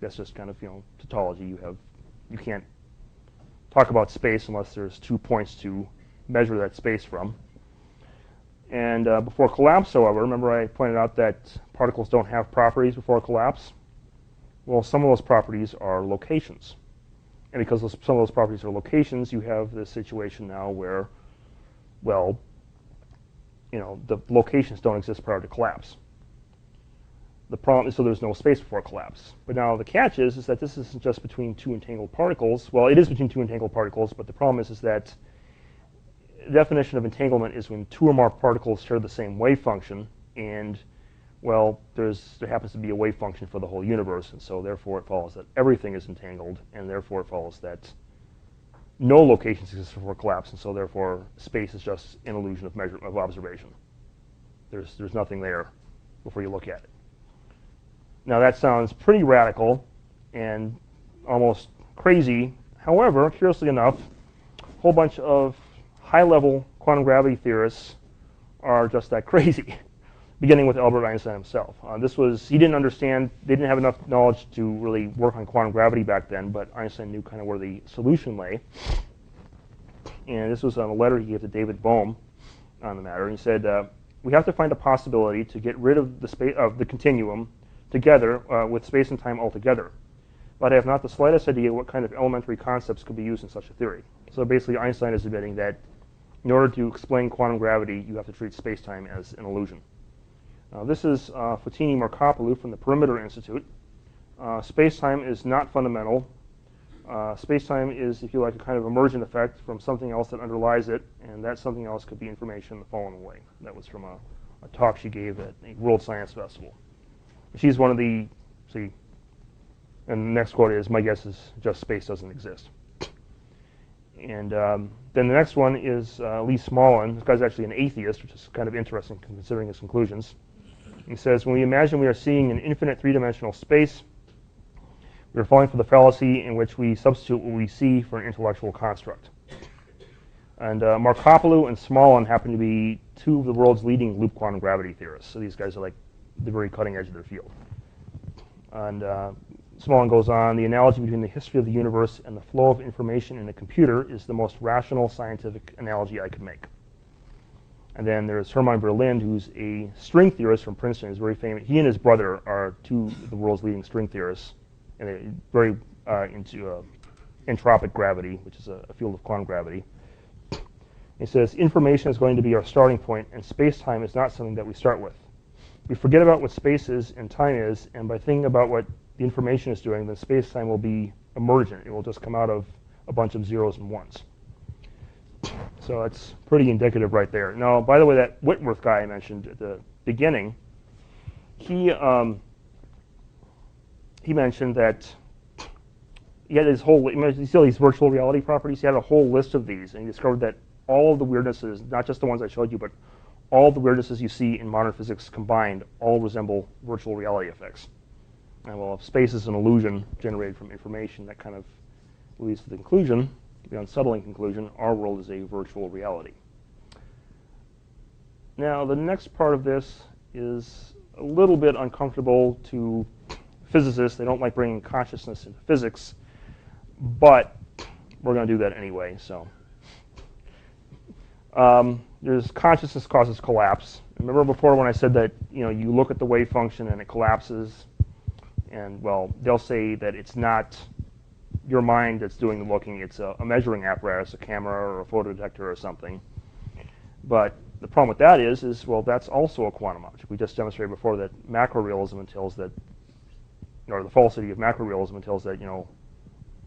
That's just kind of tautology. You can't talk about space unless there's 2 points to measure that space from. And before collapse, however, remember I pointed out that particles don't have properties before collapse? Well, some of those properties are locations. And because some of those properties are locations, you have this situation now where, well, the locations don't exist prior to collapse. The problem is, so there's no space before collapse. But now the catch is that this isn't just between two entangled particles. Well, it is between two entangled particles, but the problem is that the definition of entanglement is when two or more particles share the same wave function, and well, there happens to be a wave function for the whole universe, and so therefore it follows that everything is entangled, and therefore it follows that no locations exist before collapse, and so therefore space is just an illusion of observation. There's nothing there before you look at it. Now that sounds pretty radical and almost crazy. However, curiously enough, a whole bunch of high-level quantum gravity theorists are just that crazy, beginning with Albert Einstein himself. He didn't understand, they didn't have enough knowledge to really work on quantum gravity back then, but Einstein knew kind of where the solution lay. And this was on a letter he gave to David Bohm on the matter. And he said, we have to find a possibility to get rid of the continuum together with space and time altogether. But I have not the slightest idea what kind of elementary concepts could be used in such a theory. So basically Einstein is admitting that in order to explain quantum gravity, you have to treat space-time as an illusion. This is Fotini Markopoulou from the Perimeter Institute. Space-time is not fundamental. Space-time is, if you like, a kind of emergent effect from something else that underlies it, and that something else could be information in the following way. That was from a talk she gave at a World Science Festival. She's one of the, and the next quote is, my guess is just space doesn't exist. And then the next one is Lee Smolin. This guy's actually an atheist, which is kind of interesting considering his conclusions. He says, when we imagine we are seeing an infinite three-dimensional space, we are falling for the fallacy in which we substitute what we see for an intellectual construct. And Markopoulou and Smolin happen to be two of the world's leading loop quantum gravity theorists. So these guys are like the very cutting edge of their field. And Smolin goes on, the analogy between the history of the universe and the flow of information in a computer is the most rational scientific analogy I could make. And then there's Hermann Berlin, who's a string theorist from Princeton. He's very famous. He and his brother are two of the world's leading string theorists, and they're very into entropic gravity, which is a field of quantum gravity. He says, information is going to be our starting point, and space-time is not something that we start with. We forget about what space is and time is, and by thinking about what the information is doing, then space-time will be emergent. It will just come out of a bunch of zeros and ones. So it's pretty indicative right there. Now, by the way, that Whitworth guy I mentioned at the beginning, he mentioned that he had his whole, you see all these virtual reality properties? He had a whole list of these, and he discovered that all of the weirdnesses, not just the ones I showed you, but all the weirdnesses you see in modern physics combined all resemble virtual reality effects. And well, if space is an illusion generated from information, that kind of leads to the conclusion, the unsettling conclusion, our world is a virtual reality. Now, the next part of this is a little bit uncomfortable to physicists. They don't like bringing consciousness into physics, but we're going to do that anyway. So, there's consciousness causes collapse. Remember before when I said that you look at the wave function and it collapses, and well, they'll say that it's not your mind that's doing the looking, it's a measuring apparatus, a camera or a photodetector or something. But the problem with that is well, that's also a quantum object. We just demonstrated before that macrorealism entails that, or the falsity of macrorealism entails that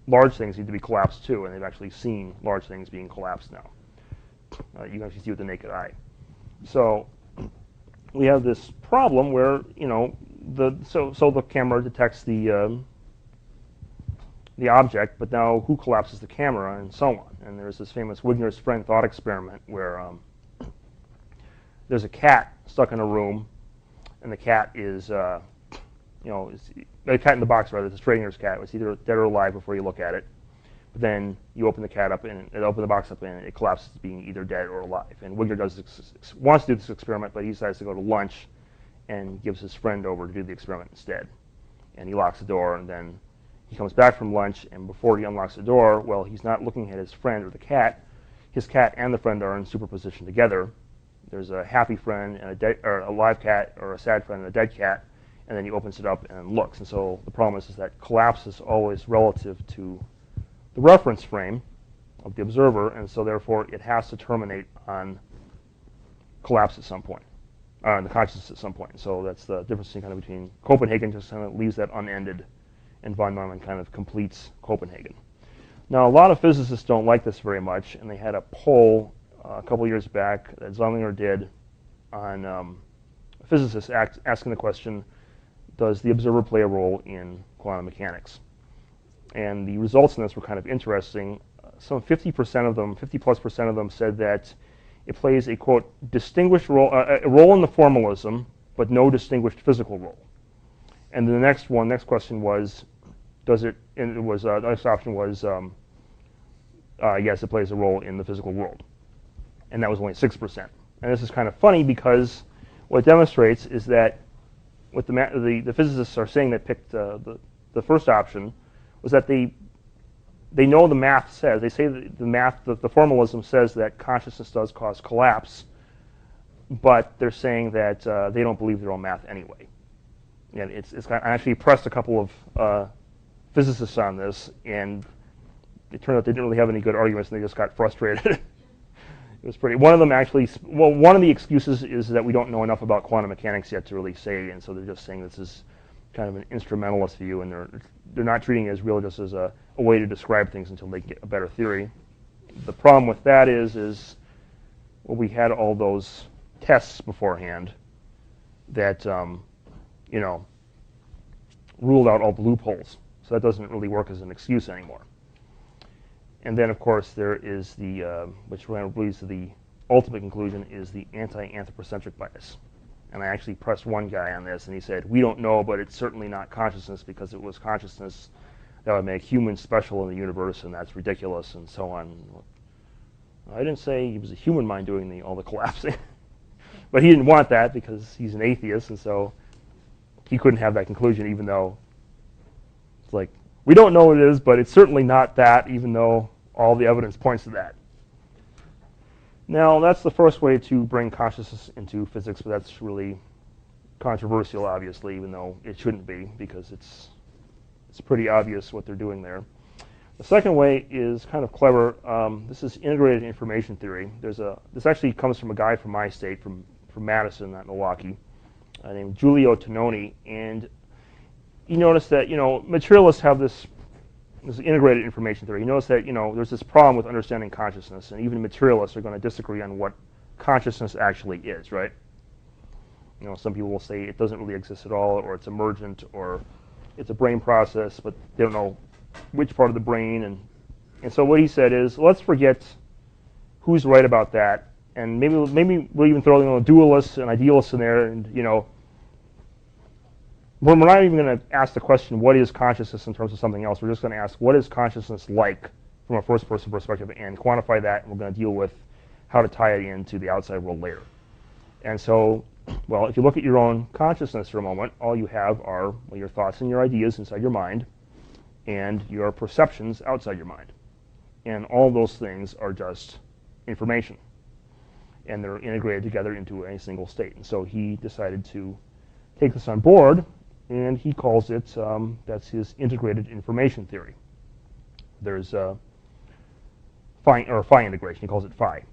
large things need to be collapsed too, and they've actually seen large things being collapsed now. You can actually see with the naked eye. So we have this problem where the camera detects the object, but now who collapses the camera, and so on. And there's this famous Wigner's friend thought experiment where there's a cat stuck in a room, and the cat is, a cat in the box rather, it's a Schrodinger's cat. It's either dead or alive before you look at it. But then you open the cat up, and open the box up, and it collapses to being either dead or alive. And Wigner wants to do this experiment, but he decides to go to lunch and gives his friend over to do the experiment instead. And he locks the door, and then he comes back from lunch, and before he unlocks the door, well, he's not looking at his friend or the cat. His cat and the friend are in superposition together. There's a happy friend and a live cat, or a sad friend and a dead cat, and then he opens it up and looks. And so the problem is that collapse is always relative to the reference frame of the observer, and so therefore it has to terminate on collapse at some point, on the consciousness at some point. So that's the difference between Copenhagen just kind of leaves that unended, and von Neumann kind of completes Copenhagen. Now, a lot of physicists don't like this very much, and they had a poll a couple years back that Zollinger did on physicists asking the question, does the observer play a role in quantum mechanics? And the results in this were kind of interesting. Some 50% of them, 50+% of them said that it plays a, quote, distinguished role, a role in the formalism, but no distinguished physical role. And the next question was, does it, and it was, the next option was, yes, it plays a role in the physical world. And that was only 6%. And this is kind of funny because what it demonstrates is that what the physicists are saying that picked the first option was that they know the math says, they say that the formalism says that consciousness does cause collapse, but they're saying that they don't believe their own math anyway. And I actually pressed a couple of physicists on this, and it turned out they didn't really have any good arguments, and they just got frustrated. It was pretty. One of them actually, well, one of the excuses is that we don't know enough about quantum mechanics yet to really say, and so they're just saying this is kind of an instrumentalist view, and they're not treating it as really just as a way to describe things until they get a better theory. The problem with that is well, we had all those tests beforehand that ruled out all the loopholes, so that doesn't really work as an excuse anymore. And then, of course, there is the, which leads to the ultimate conclusion, is the anti-anthropocentric bias. And I actually pressed one guy on this, and he said, we don't know, but it's certainly not consciousness, because if it was consciousness, that would make humans special in the universe, and that's ridiculous, and so on. I didn't say it was a human mind doing all the collapsing. But he didn't want that because he's an atheist, and so he couldn't have that conclusion, even though it's like, we don't know what it is, but it's certainly not that, even though all the evidence points to that. Now, that's the first way to bring consciousness into physics, but that's really controversial, obviously, even though it shouldn't be, because it's pretty obvious what they're doing there. The second way is kind of clever. This is integrated information theory. This actually comes from a guy from my state, from Madison, not Milwaukee, named Giulio Tononi. And you notice that, materialists have this integrated information theory. You notice that, there's this problem with understanding consciousness, and even materialists are going to disagree on what consciousness actually is, right? Some people will say it doesn't really exist at all, or it's emergent, or it's a brain process, but they don't know which part of the brain. And so what he said is, let's forget who's right about that, and maybe we'll even throw dualists and idealists in there, and we're not even going to ask the question, what is consciousness in terms of something else. We're just going to ask, what is consciousness like from a first-person perspective, and quantify that, and we're going to deal with how to tie it into the outside world later. And so, well, if you look at your own consciousness for a moment, all you have are your thoughts and your ideas inside your mind, and your perceptions outside your mind. And all those things are just information. And they're integrated together into a single state. And so he decided to take this on board, and he calls it, that's his integrated information theory. There's phi integration. He calls it phi.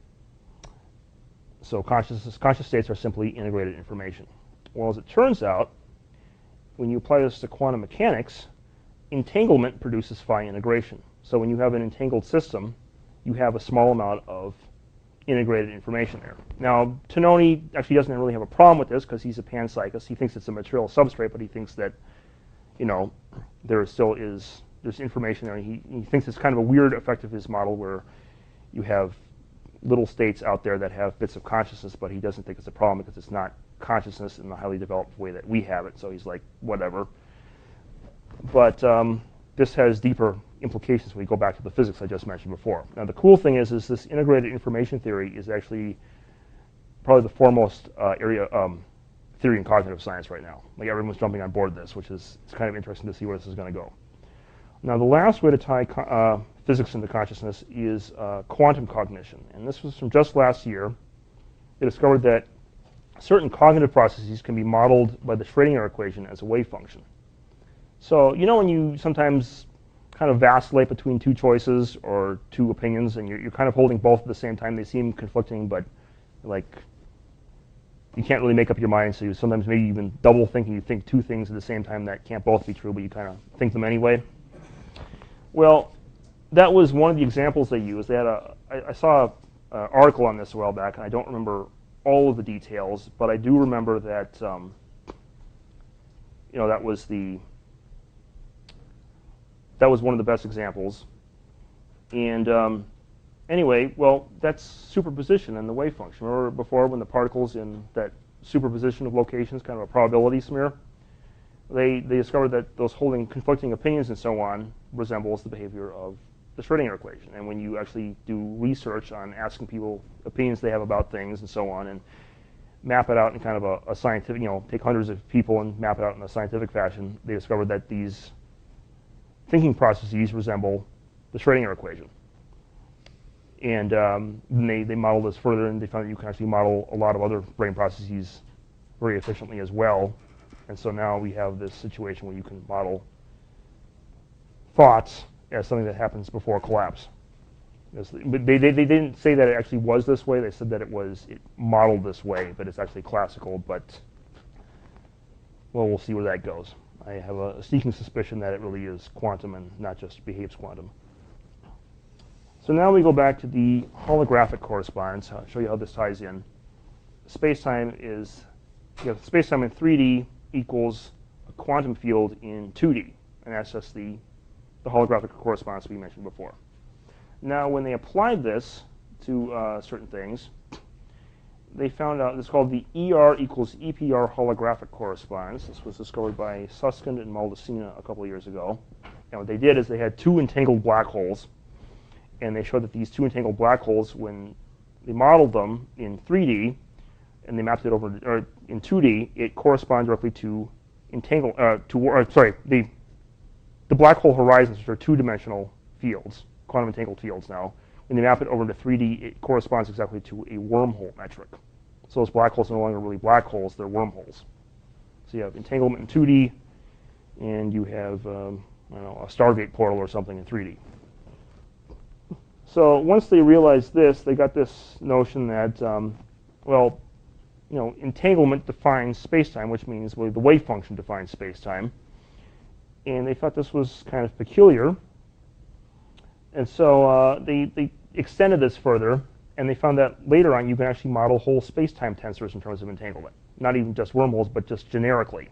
So conscious states are simply integrated information. Well, as it turns out, when you apply this to quantum mechanics, entanglement produces phi integration. So when you have an entangled system, you have a small amount of integrated information there. Now, Tononi actually doesn't really have a problem with this because he's a panpsychist. He thinks it's a material substrate, but he thinks that, there's information there. And he thinks it's kind of a weird effect of his model where you have little states out there that have bits of consciousness, but he doesn't think it's a problem because it's not consciousness in the highly developed way that we have it. So he's like, whatever. But this has deeper implications when we go back to the physics I just mentioned before. Now, the cool thing is this integrated information theory is actually probably the foremost theory in cognitive science right now. Like, everyone's jumping on board this, which is it's kind of interesting to see where this is going to go. Now, the last way to tie physics into consciousness is quantum cognition. And this was from just last year. They discovered that certain cognitive processes can be modeled by the Schrödinger equation as a wave function. So, when you sometimes kind of vacillate between two choices or two opinions, and you're kind of holding both at the same time. They seem conflicting, but like you can't really make up your mind, so you sometimes maybe even double thinking. You think two things at the same time that can't both be true, but you kind of think them anyway. Well, that was one of the examples they used. They had I saw an article on this a while back, and I don't remember all of the details, but I do remember that that was one of the best examples. And anyway, well, that's superposition in the wave function. Remember before when the particles in that superposition of locations, kind of a probability smear, they discovered that those holding conflicting opinions and so on resembles the behavior of the Schrödinger equation. And when you actually do research on asking people opinions they have about things and so on, and map it out in kind of a scientific, take hundreds of people and map it out in a scientific fashion, they discovered that these thinking processes resemble the Schrödinger equation. And they modeled this further, and they found that you can actually model a lot of other brain processes very efficiently as well. And so now we have this situation where you can model thoughts as something that happens before collapse. But they didn't say that it actually was this way. They said that it modeled this way, but it's actually classical. But, well, we'll see where that goes. I have a sneaking suspicion that it really is quantum and not just behaves quantum. So now we go back to the holographic correspondence. I'll show you how this ties in. Space-time is, space-time in 3D equals a quantum field in 2D. And that's just the holographic correspondence we mentioned before. Now, when they applied this to certain things, they found out it's called the ER equals EPR holographic correspondence. This was discovered by Susskind and Maldacena a couple of years ago. And what they did is they had two entangled black holes, and they showed that these two entangled black holes, when they modeled them in 3D, and they mapped it over or in 2D, it corresponds directly to the black hole horizons, which are two-dimensional fields, quantum entangled fields now. When they map it over to 3D, it corresponds exactly to a wormhole metric. So those black holes are no longer really black holes, they're wormholes. So you have entanglement in 2D, and you have I don't know, a Stargate portal or something in 3D. So once they realized this, they got this notion that, well, you know, entanglement defines space-time, which means, well, the wave function defines space-time. And they thought this was kind of peculiar. And so they extended this further, and they found that later on you can actually model whole space-time tensors in terms of entanglement. Not even just wormholes, but just generically.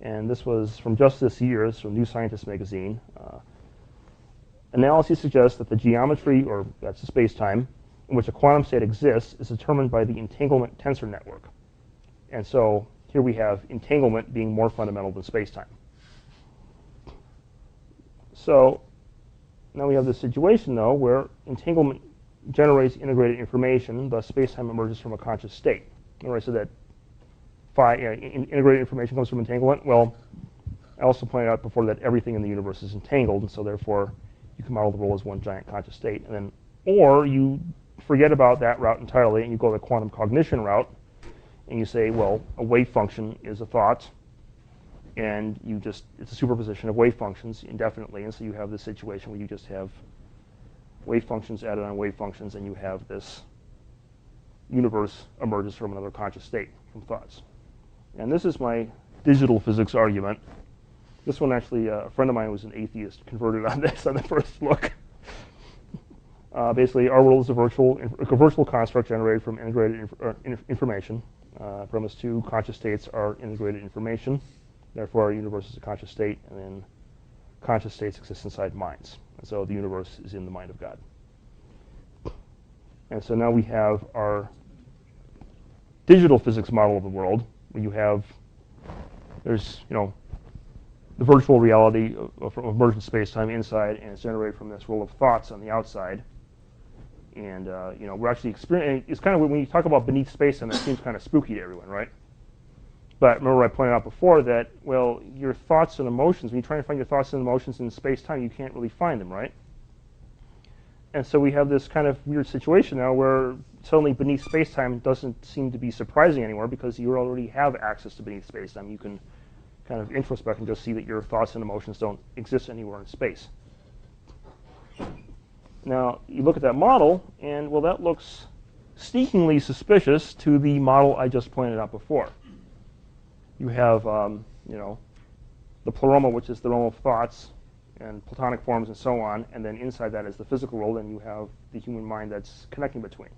And this was from just this year, this from New Scientist magazine. Analysis suggests that the geometry, or that's the space-time, in which a quantum state exists is determined by the entanglement tensor network. And so here we have entanglement being more fundamental than space-time. So now we have this situation, though, where entanglement generates integrated information, thus space-time emerges from a conscious state. Remember I said that integrated information comes from entanglement? Well, I also pointed out before that everything in the universe is entangled, and so therefore you can model the world as one giant conscious state. And then, or you forget about that route entirely, and you go the quantum cognition route, and you say, well, a wave function is a thought, and it's a superposition of wave functions indefinitely, and so you have this situation where you just have wave functions added on wave functions, and you have this universe emerges from another conscious state, from thoughts. And this is my digital physics argument. This one actually, a friend of mine was an atheist, converted on this on the first look. Basically, our world is a virtual construct generated from integrated information. Premise 2, conscious states are integrated information. Therefore, our universe is a conscious state, and then conscious states exist inside minds. And so the universe is in the mind of God. And so now we have our digital physics model of the world, where there's, you know, the virtual reality of emergent space-time inside, and it's generated from this world of thoughts on the outside. And you know, we're actually experiencing. It's kind of when you talk about beneath space-time, it seems kind of spooky to everyone, right? But remember, I pointed out before that, well, your thoughts and emotions. When you try to find your thoughts and emotions in space-time, you can't really find them, right? And so we have this kind of weird situation now where suddenly beneath space-time doesn't seem to be surprising anymore because you already have access to beneath space-time. You can kind of introspect and just see that your thoughts and emotions don't exist anywhere in space. Now, you look at that model, and, well, that looks sneakingly suspicious to the model I just pointed out before. You have, you know, the pleroma, which is the realm of thoughts and platonic forms and so on, and then inside that is the physical world, and you have the human mind that's connecting between.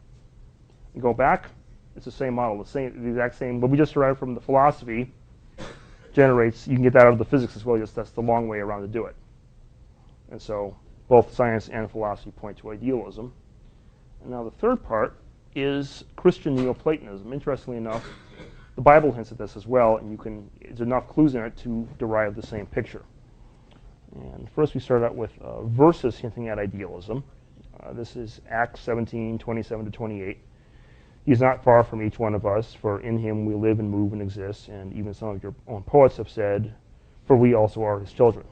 You go back, it's the same model, the exact same, what we just derived from the philosophy generates, you can get that out of the physics as well, just that's the long way around to do it. And so both science and philosophy point to idealism. And now the third part is Christian Neoplatonism. Interestingly enough, the Bible hints at this as well, and there's enough clues in it to derive the same picture. And first we start out with verses hinting at idealism. This is Acts 17, 27 to 28. He is not far from each one of us, for in him we live and move and exist, and even some of your own poets have said, for we also are his children.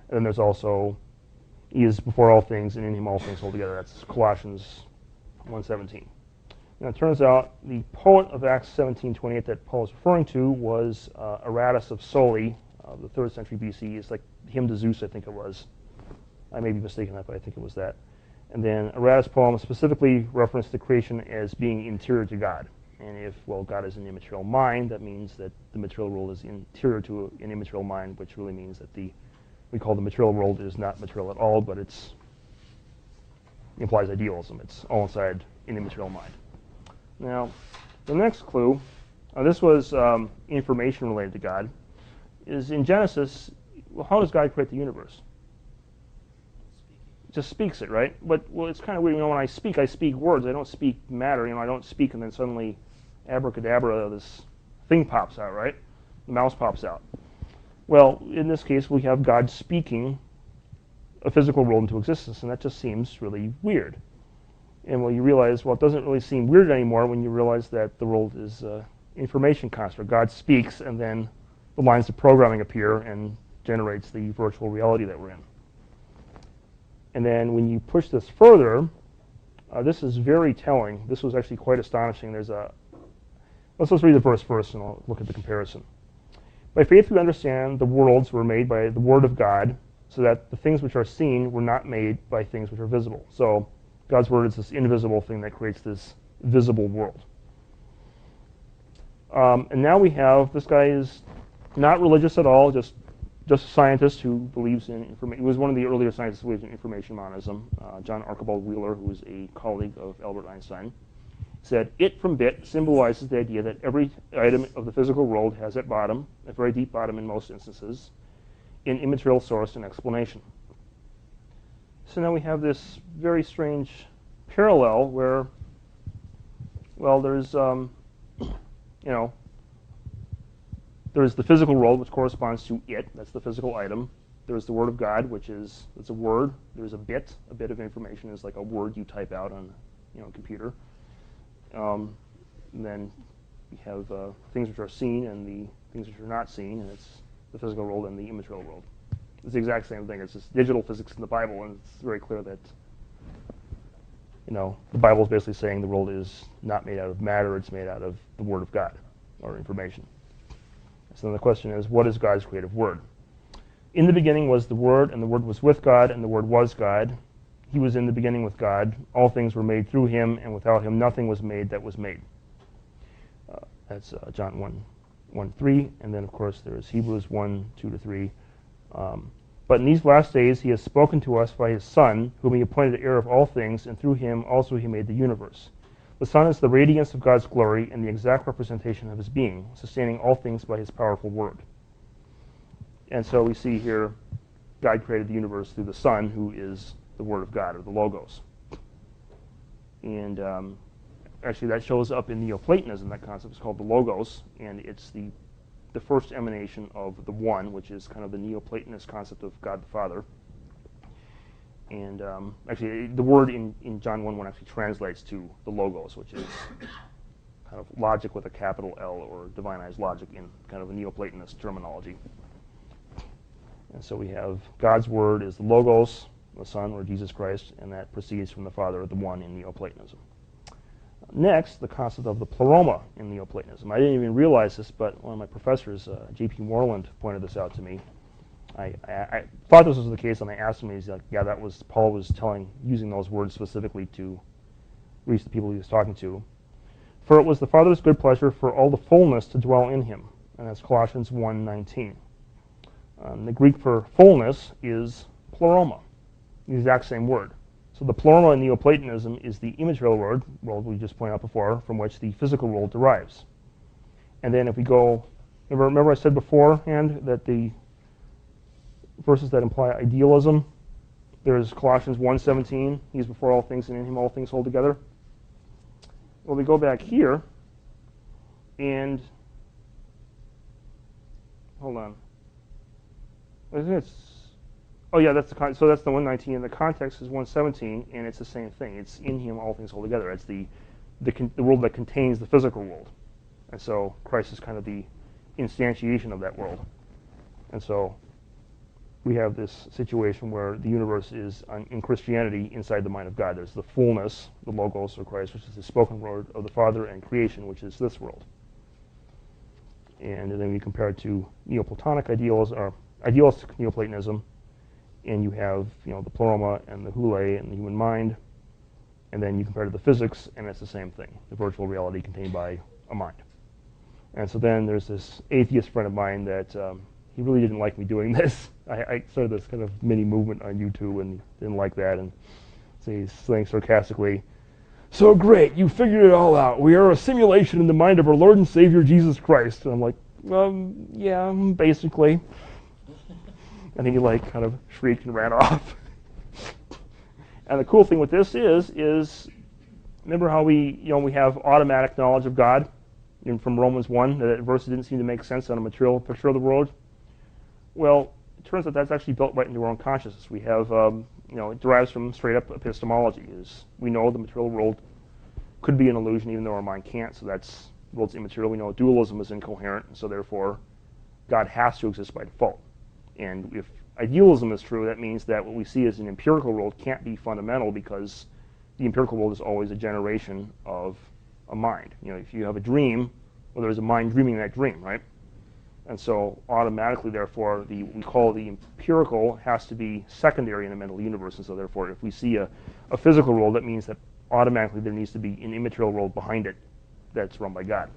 And then there's also, he is before all things, and in him all things hold together. That's Colossians 1:17. Now it turns out the poet of Acts 17:28 that Paul is referring to was Aratus of Soli of the 3rd century BC. It's like hymn to Zeus, I think it was. I may be mistaken on that, but I think it was that. And then Aratus' poem specifically referenced the creation as being interior to God. And if, well, God is an immaterial mind, that means that the material world is interior to an immaterial mind, which really means that we call the material world is not material at all, but it implies idealism. It's all inside an immaterial mind. Now, the next clue, this was information related to God, is in Genesis, well, how does God create the universe? Just speaks it, right? But, well, it's kind of weird. You know, when I speak words. I don't speak matter. You know, I don't speak and then suddenly, abracadabra, this thing pops out, right? The mouse pops out. Well, in this case, we have God speaking a physical world into existence, and that just seems really weird. And well, you realize, well, it doesn't really seem weird anymore when you realize that the world is information construct. God speaks, and then the lines of programming appear and generates the virtual reality that we're in. And then when you push this further, this is very telling. This was actually quite astonishing. Let's read the verse first, and I'll look at the comparison. By faith we understand the worlds were made by the word of God, so that the things which are seen were not made by things which are visible. So God's word is this invisible thing that creates this visible world. And now we have, this guy is not religious at all, just a scientist who believes in information. He was one of the earlier scientists who believed in information monism. John Archibald Wheeler, who was a colleague of Albert Einstein, said, it from bit symbolizes the idea that every item of the physical world has at bottom, a very deep bottom in most instances, an immaterial source and explanation. So now we have this very strange parallel where, well, there's, there's the physical world, which corresponds to it. That's the physical item. There's the Word of God, which is, it's a word. There's a bit. A bit of information is like a word you type out on, a computer. And then we have things which are seen and the things which are not seen, and it's the physical world and the immaterial world. It's the exact same thing. It's just digital physics in the Bible, and it's very clear that, the Bible is basically saying the world is not made out of matter, it's made out of the Word of God, or information. So then the question is, what is God's creative Word? In the beginning was the Word, and the Word was with God, and the Word was God. He was in the beginning with God. All things were made through him, and without him nothing was made that was made. That's John 1:3, and then of course there's Hebrews 1:2-3. But in these last days he has spoken to us by his Son, whom he appointed heir of all things, and through him also he made the universe. The Son is the radiance of God's glory and the exact representation of his being, sustaining all things by his powerful word. And so we see here God created the universe through the Son, who is the Word of God, or the Logos. And actually that shows up in Neoplatonism. That concept is called the Logos, and it's the first emanation of the One, which is kind of the Neoplatonist concept of God the Father. And actually the word in John 1:1 actually translates to the Logos, which is kind of logic with a capital L, or divinized logic in kind of a Neoplatonist terminology. And so we have God's Word is the Logos, the Son, or Jesus Christ, and that proceeds from the Father, the One, in Neoplatonism. Next, the concept of the pleroma in Neoplatonism. I didn't even realize this, but one of my professors, J.P. Moreland, pointed this out to me. I thought this was the case, and I asked him, he's like, yeah, that was, Paul was using those words specifically to reach the people he was talking to. For it was the Father's good pleasure for all the fullness to dwell in him, and that's Colossians 1:19. The Greek for fullness is pleroma, the exact same word. So the pleroma in Neoplatonism is the immaterial world we just pointed out before, from which the physical world derives. And then if we go, remember I said beforehand that the verses that imply idealism, there's Colossians 1:17, he's before all things, and in him all things hold together. Well, we go back here, and hold on. I think it's, oh yeah, so that's the 1:19, and the context is 1:17, and it's the same thing. It's in him all things hold together. It's the world that contains the physical world. And so Christ is kind of the instantiation of that world. And so we have this situation where the universe is, in Christianity, inside the mind of God. There's the fullness, the Logos, or Christ, which is the spoken word of the Father, and creation, which is this world. And then we compare it to Neoplatonic idealism, or idealistic Neoplatonism, and you have, the pleroma and the hule and the human mind, and then you compare it to the physics, and it's the same thing, the virtual reality contained by a mind. And so then there's this atheist friend of mine that he really didn't like me doing this. I started this kind of mini movement on YouTube, and he didn't like that, and so he's saying sarcastically, "So great, you figured it all out. We are a simulation in the mind of our Lord and Savior Jesus Christ." And I'm like, yeah, basically. And he kind of shrieked and ran off. And the cool thing with this is remember how we have automatic knowledge of God from Romans 1, that verse didn't seem to make sense on a material picture of the world? Well, turns out that's actually built right into our own consciousness. We have, it derives from straight up epistemology. We know the material world could be an illusion even though our mind can't, so that's the world's immaterial. We know dualism is incoherent, and so therefore God has to exist by default. And if idealism is true, that means that what we see as an empirical world can't be fundamental because the empirical world is always a generation of a mind. If you have a dream, well, there's a mind dreaming that dream, right? And so automatically, therefore, we call the empirical has to be secondary in a mental universe. And so therefore, if we see a physical world, that means that automatically there needs to be an immaterial world behind it that's run by God.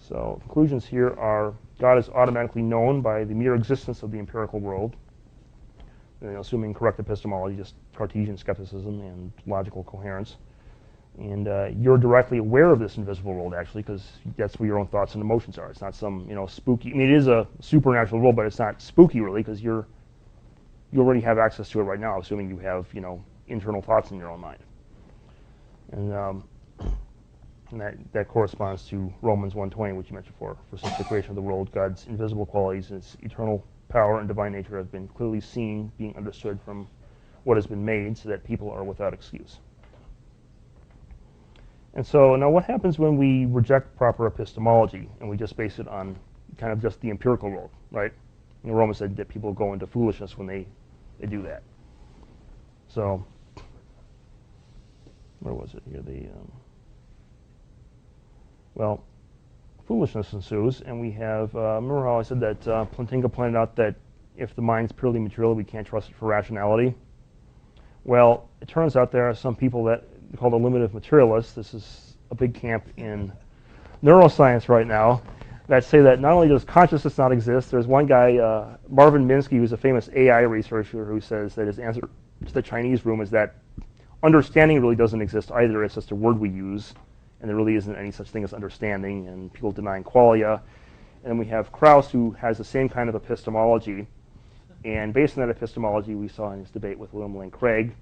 So conclusions here are God is automatically known by the mere existence of the empirical world, assuming correct epistemology, just Cartesian skepticism and logical coherence. And you're directly aware of this invisible world, actually, because that's where your own thoughts and emotions are. It's not some, spooky. I mean, it is a supernatural world, but it's not spooky, really, because you already have access to it right now, assuming you have, internal thoughts in your own mind. And that corresponds to Romans 1:20, which you mentioned before. For since the creation of the world, God's invisible qualities and its eternal power and divine nature have been clearly seen, being understood from what has been made, so that people are without excuse. And so now what happens when we reject proper epistemology and we just base it on kind of just the empirical world, right? Roma said that people go into foolishness when they do that. So, where was it here? Well, foolishness ensues, and we have, remember how I said that Plantinga pointed out that if the mind's purely material, we can't trust it for rationality? Well, it turns out there are some people that called a limited materialist. This is a big camp in neuroscience right now that say that not only does consciousness not exist, there's one guy, Marvin Minsky, who's a famous AI researcher, who says that his answer to the Chinese room is that understanding really doesn't exist either. It's just a word we use, and there really isn't any such thing as understanding, and people denying qualia. And then we have Krauss, who has the same kind of epistemology, and based on that epistemology we saw in his debate with Loma and Craig,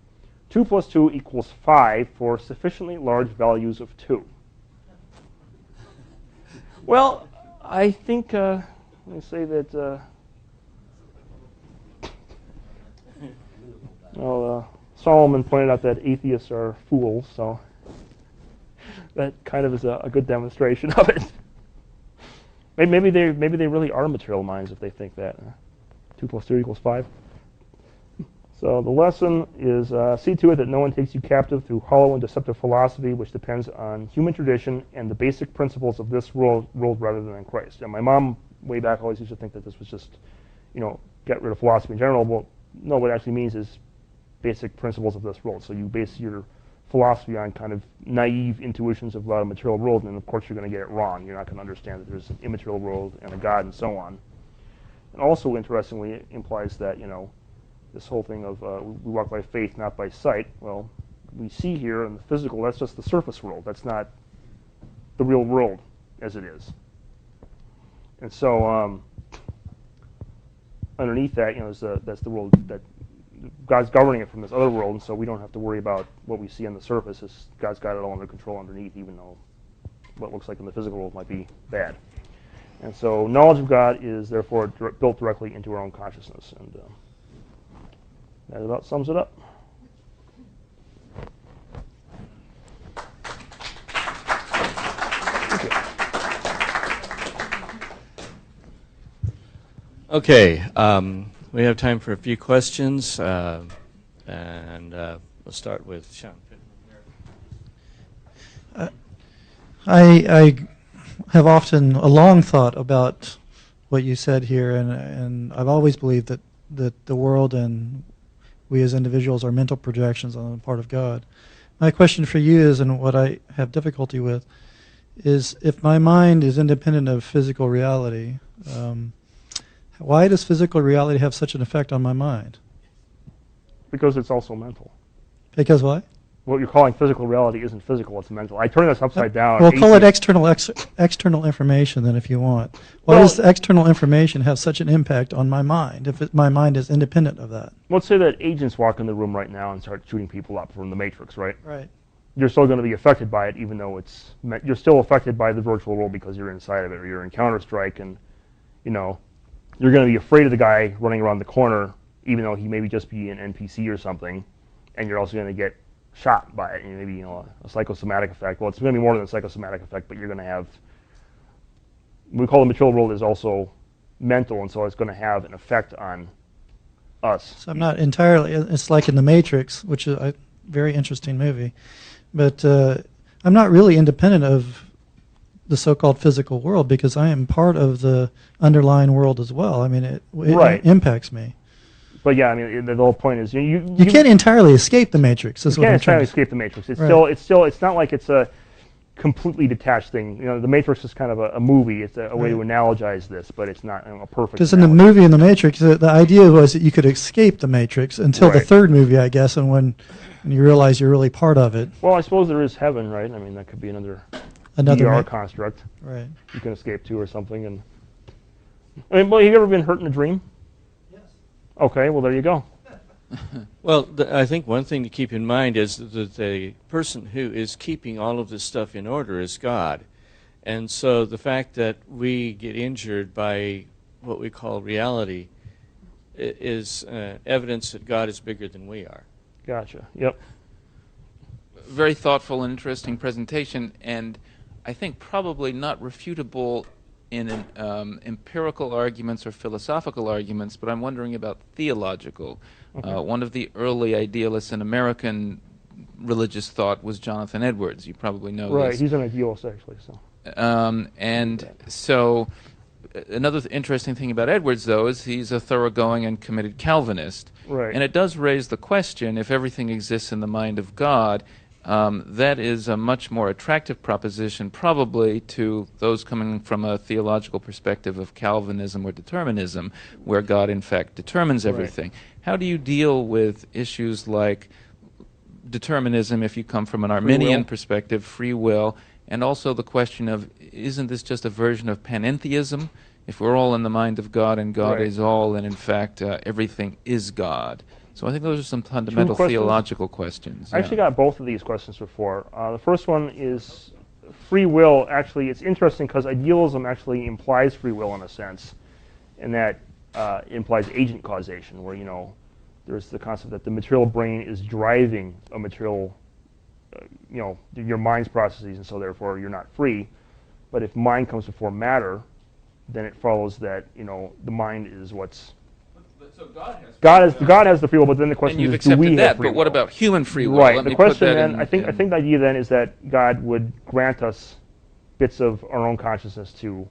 2 + 2 = 5 for sufficiently large values of 2. Well, I think, let me say that, Solomon pointed out that atheists are fools, so that kind of is a good demonstration of it. Maybe they really are material minds if they think that. 2 + 2 = 5. So the lesson is see to it that no one takes you captive through hollow and deceptive philosophy, which depends on human tradition and the basic principles of this world rather than in Christ. And my mom, way back, always used to think that this was just, get rid of philosophy in general. Well, no, what it actually means is basic principles of this world. So you base your philosophy on kind of naive intuitions about a material world, and of course you're going to get it wrong. You're not going to understand that there's an immaterial world and a God and so on. And also, interestingly, it implies that, this whole thing of we walk by faith, not by sight. Well, we see here in the physical, that's just the surface world. That's not the real world as it is. And so underneath that, that's the world that God's governing it from this other world, and so we don't have to worry about what we see on the surface. God's got it all under control underneath, even though what looks like in the physical world might be bad. And so knowledge of God is therefore built directly into our own consciousness. And that about sums it up. Okay, we have time for a few questions, and we'll start with Sean. I have often a long thought about what you said here, and I've always believed that the world and we as individuals are mental projections on the part of God. My question for you is, and what I have difficulty with, is if my mind is independent of physical reality, why does physical reality have such an effect on my mind? Because it's also mental. Because why? What you're calling physical reality isn't physical, it's mental. I turn this upside down. Well, call it external information then if you want. Why does external information have such an impact on my mind if my mind is independent of that? Let's say that agents walk in the room right now and start shooting people up from the Matrix, right? Right. You're still going to be affected by it, even though you're still affected by the virtual world because you're inside of it, or you're in Counter-Strike, and, you're going to be afraid of the guy running around the corner, even though he maybe just be an NPC or something, and you're also going to get shot by it, and maybe a psychosomatic effect. Well, it's going to be more than a psychosomatic effect, but you're going to have, we call the material world is also mental, and so it's going to have an effect on us. So I'm not entirely, it's like in The Matrix, which is a very interesting movie, but I'm not really independent of the so-called physical world because I am part of the underlying world as well. I mean, it impacts me. But yeah, I mean, the whole point is you can't entirely escape the Matrix. You can't entirely escape the Matrix. It's still it's not like it's a completely detached thing. The Matrix is kind of a movie. It's a way to analogize this, but it's not a perfect. Because in the movie in the Matrix, the idea was that you could escape the Matrix until the third movie, I guess, and when you realize you're really part of it. Well, I suppose there is heaven, right? I mean, that could be another VR construct. Right. You can escape to or something. And I mean, well, have you ever been hurt in a dream? Yes. Okay, well, there you go. Well, I think one thing to keep in mind is that the person who is keeping all of this stuff in order is God. And so the fact that we get injured by what we call reality is evidence that God is bigger than we are. Gotcha. Yep. Very thoughtful and interesting presentation, and I think probably not refutable in empirical arguments or philosophical arguments, but I'm wondering about theological. Okay. One of the early idealists in American religious thought was Jonathan Edwards. You probably know this. Right, he's an idealist, actually. So another interesting thing about Edwards, though, is he's a thoroughgoing and committed Calvinist. Right. And it does raise the question, if everything exists in the mind of God, that is a much more attractive proposition probably to those coming from a theological perspective of Calvinism or determinism, where God in fact determines everything. Right. How do you deal with issues like determinism if you come from an Arminian perspective, free will, and also the question of, isn't this just a version of panentheism? If we're all in the mind of God and God is all, and in fact everything is God. So I think those are some fundamental theological questions. I actually got both of these questions before. The first one is free will. Actually, it's interesting because idealism actually implies free will in a sense, and that implies agent causation, where there's the concept that the material brain is driving a material, your mind's processes, and so therefore you're not free. But if mind comes before matter, then it follows that the mind is what's. So God has the free will, but then the question is, do we have free will? But what about human free will? Right. The question then, I think the idea then is that God would grant us bits of our own consciousness to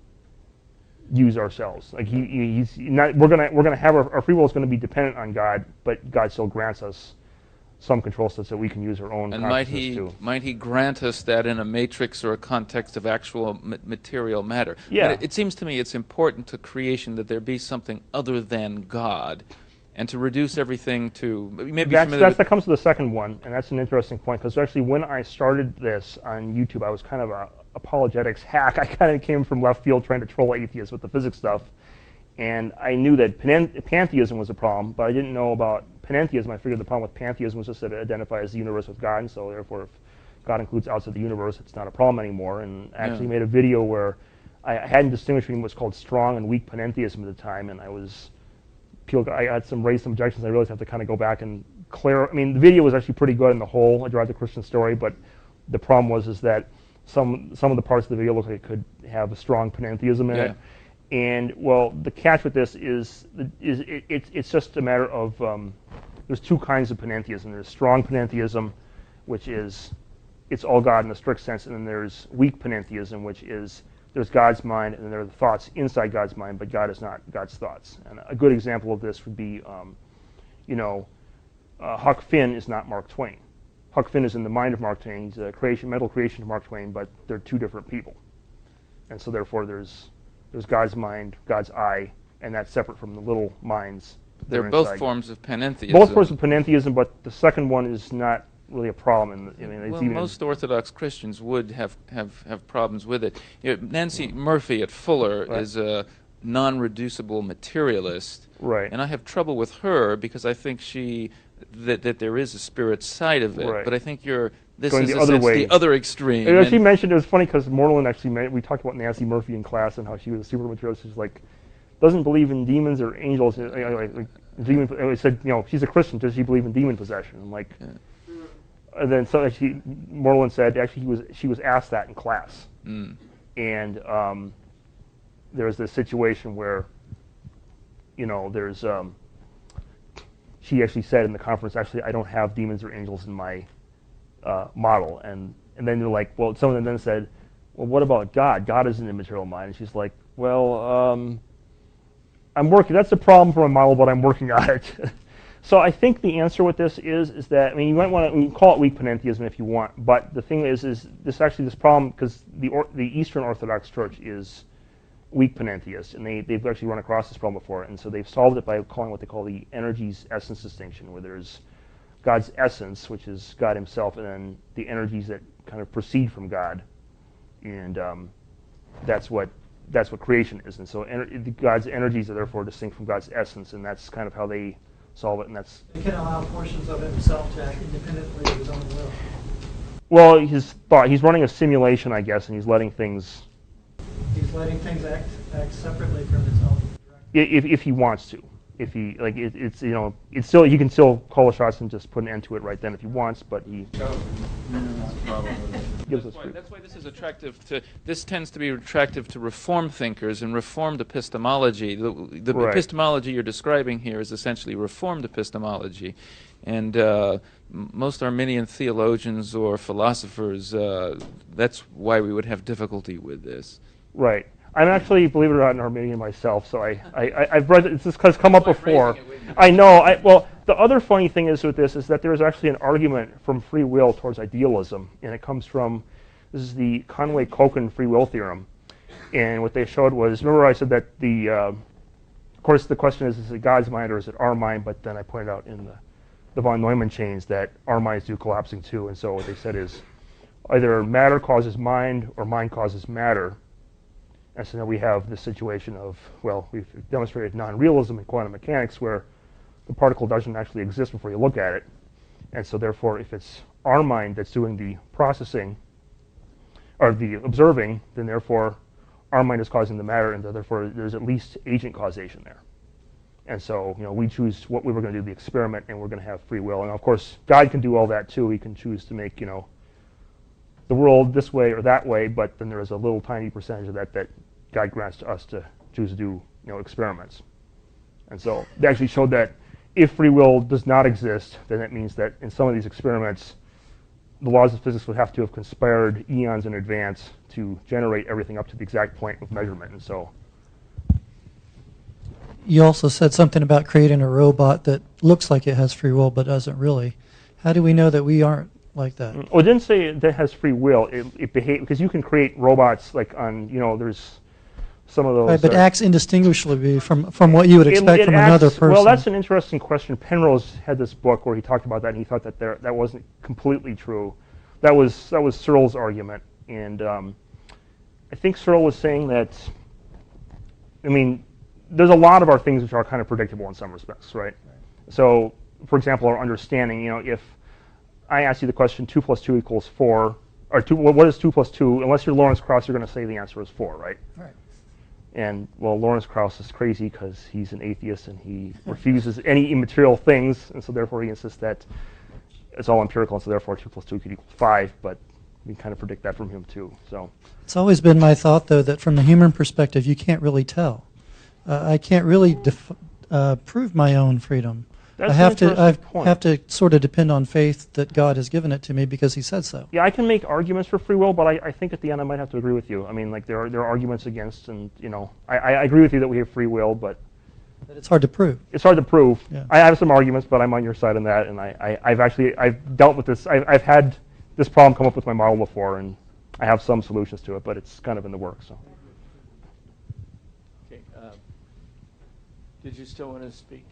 use ourselves. Like he's not. We're gonna have our free will is going to be dependent on God, but God still grants us some control sets that we can use our own consciousness to. And might he grant us that in a matrix or a context of actual material matter? Yeah. But it seems to me it's important to creation that there be something other than God, and to reduce everything to maybe. That comes to the second one, and that's an interesting point, because actually when I started this on YouTube, I was kind of a apologetics hack. I kind of came from left field trying to troll atheists with the physics stuff, and I knew that pantheism was a problem, but I didn't know about panentheism. I figured the problem with pantheism was just that it identifies the universe with God, and so therefore if God includes outside the universe, it's not a problem anymore. And I actually made a video where I hadn't distinguished between what's called strong and weak panentheism at the time, and I had raised some objections. I realized I have to kind of go back and clear. I mean, the video was actually pretty good in the whole. I drive the Christian story, but the problem was that some of the parts of the video looked like it could have a strong panentheism in it. And well, the catch with this is it's just a matter of there's two kinds of panentheism. There's strong panentheism, which is it's all God in the strict sense, and then there's weak panentheism, which is there's God's mind, and then there are the thoughts inside God's mind, but God is not God's thoughts. And a good example of this would be, Huck Finn is not Mark Twain. Huck Finn is in the mind of Mark Twain. He's a mental creation of Mark Twain, but they're two different people. And so therefore there's God's mind, God's I, and that's separate from the little minds. They're both forms of panentheism. Both forms of panentheism, but the second one is not really a problem. Most Orthodox Christians would have problems with it. Nancy Murphy at Fuller is a non-reducible materialist, and I have trouble with her because I think that there is a spirit side of it. But I think this is the other extreme. And she mentioned, it was funny because Morlin actually we talked about Nancy Murphy in class and how she was a super materialist. She's like, doesn't believe in demons or angels. Demon, it said, she's a Christian. Does she believe in demon possession? And like, and then so actually, Morland said actually she was asked that in class, and there was this situation where, there's she actually said in the conference, actually I don't have demons or angels in my model, and then they're like, well, some of them then said, well, what about God? God is an immaterial mind, and she's like, well, I'm working. That's the problem for my model, but I'm working on it. So I think the answer with this is that, you might want to call it weak panentheism if you want, but the thing is this problem, because the Eastern Orthodox Church is weak panentheist, and they've actually run across this problem before, and so they've solved it by calling what they call the energies essence distinction, where there's God's essence, which is God himself, and then the energies that kind of proceed from God, and that's what creation is. And so God's energies are therefore distinct from God's essence, and that's kind of how they solve it. And that's he can allow portions of himself to act independently of his own will. Well, he's running a simulation, I guess, and he's letting things. He's letting things act separately from his own. If he wants to. If he it's still, he can still call the shots and just put an end to it right then if he wants, but he gives us. That's why this is attractive to. This tends to be attractive to reform thinkers and reformed epistemology. The Right. epistemology you're describing here is essentially reformed epistemology, and most Arminian theologians or philosophers. That's why we would have difficulty with this. Right. I'm actually, believe it or not, an Arminian myself, so I've read it. It's just has come up before. I know. Well, the other funny thing is with this is that there is actually an argument from free will towards idealism, and it comes from, this is the Conway-Coken free will theorem, and what they showed was, remember I said that of course the question is it God's mind or is it our mind? But then I pointed out in the von Neumann chains that our minds do collapsing too, and so what they said is either matter causes mind or mind causes matter. And so now we have this situation of, well, we've demonstrated non-realism in quantum mechanics where the particle doesn't actually exist before you look at it. And so therefore, if it's our mind that's doing the processing or the observing, then therefore our mind is causing the matter, and therefore there's at least agent causation there. And so, we choose what we were going to do, the experiment, and we're going to have free will. And of course, God can do all that too. He can choose to make, the world this way or that way, but then there is a little tiny percentage of that God grants to us to choose to do, experiments. And so they actually showed that if free will does not exist, then that means that in some of these experiments, the laws of physics would have to have conspired eons in advance to generate everything up to the exact point of measurement. And so. You also said something about creating a robot that looks like it has free will but doesn't really. How do we know that we aren't like that? Well, it didn't say that has free will. It behaves, because you can create robots like on, there's some of those. Right, but acts indistinguishably from what you would expect from another person. Well, that's an interesting question. Penrose had this book where he talked about that, and he thought that that wasn't completely true. That was Searle's argument, and I think Searle was saying that. There's a lot of our things which are kind of predictable in some respects, right? So, for example, our understanding. If I ask you the question 2 + 2 = 4, or what is 2 + 2? Unless you're Lawrence Krauss, you're going to say the answer is 4, right? Right. And, well, Lawrence Krauss is crazy because he's an atheist and he refuses any immaterial things, and so therefore he insists that it's all empirical, and so therefore 2 + 2 = 5, but we can kind of predict that from him too. So it's always been my thought, though, that from the human perspective, you can't really tell. I can't really prove my own freedom. that's I have to sort of depend on faith that God has given it to me because he said so. Yeah, I can make arguments for free will, but I think at the end I might have to agree with you. There are arguments against, and I agree with you that we have free will, but it's hard to prove. It's hard to prove. Yeah. I have some arguments, but I'm on your side on that, and I've dealt with this. I've had this problem come up with my model before, and I have some solutions to it, but it's kind of in the works. So. Okay. Did you still want to speak?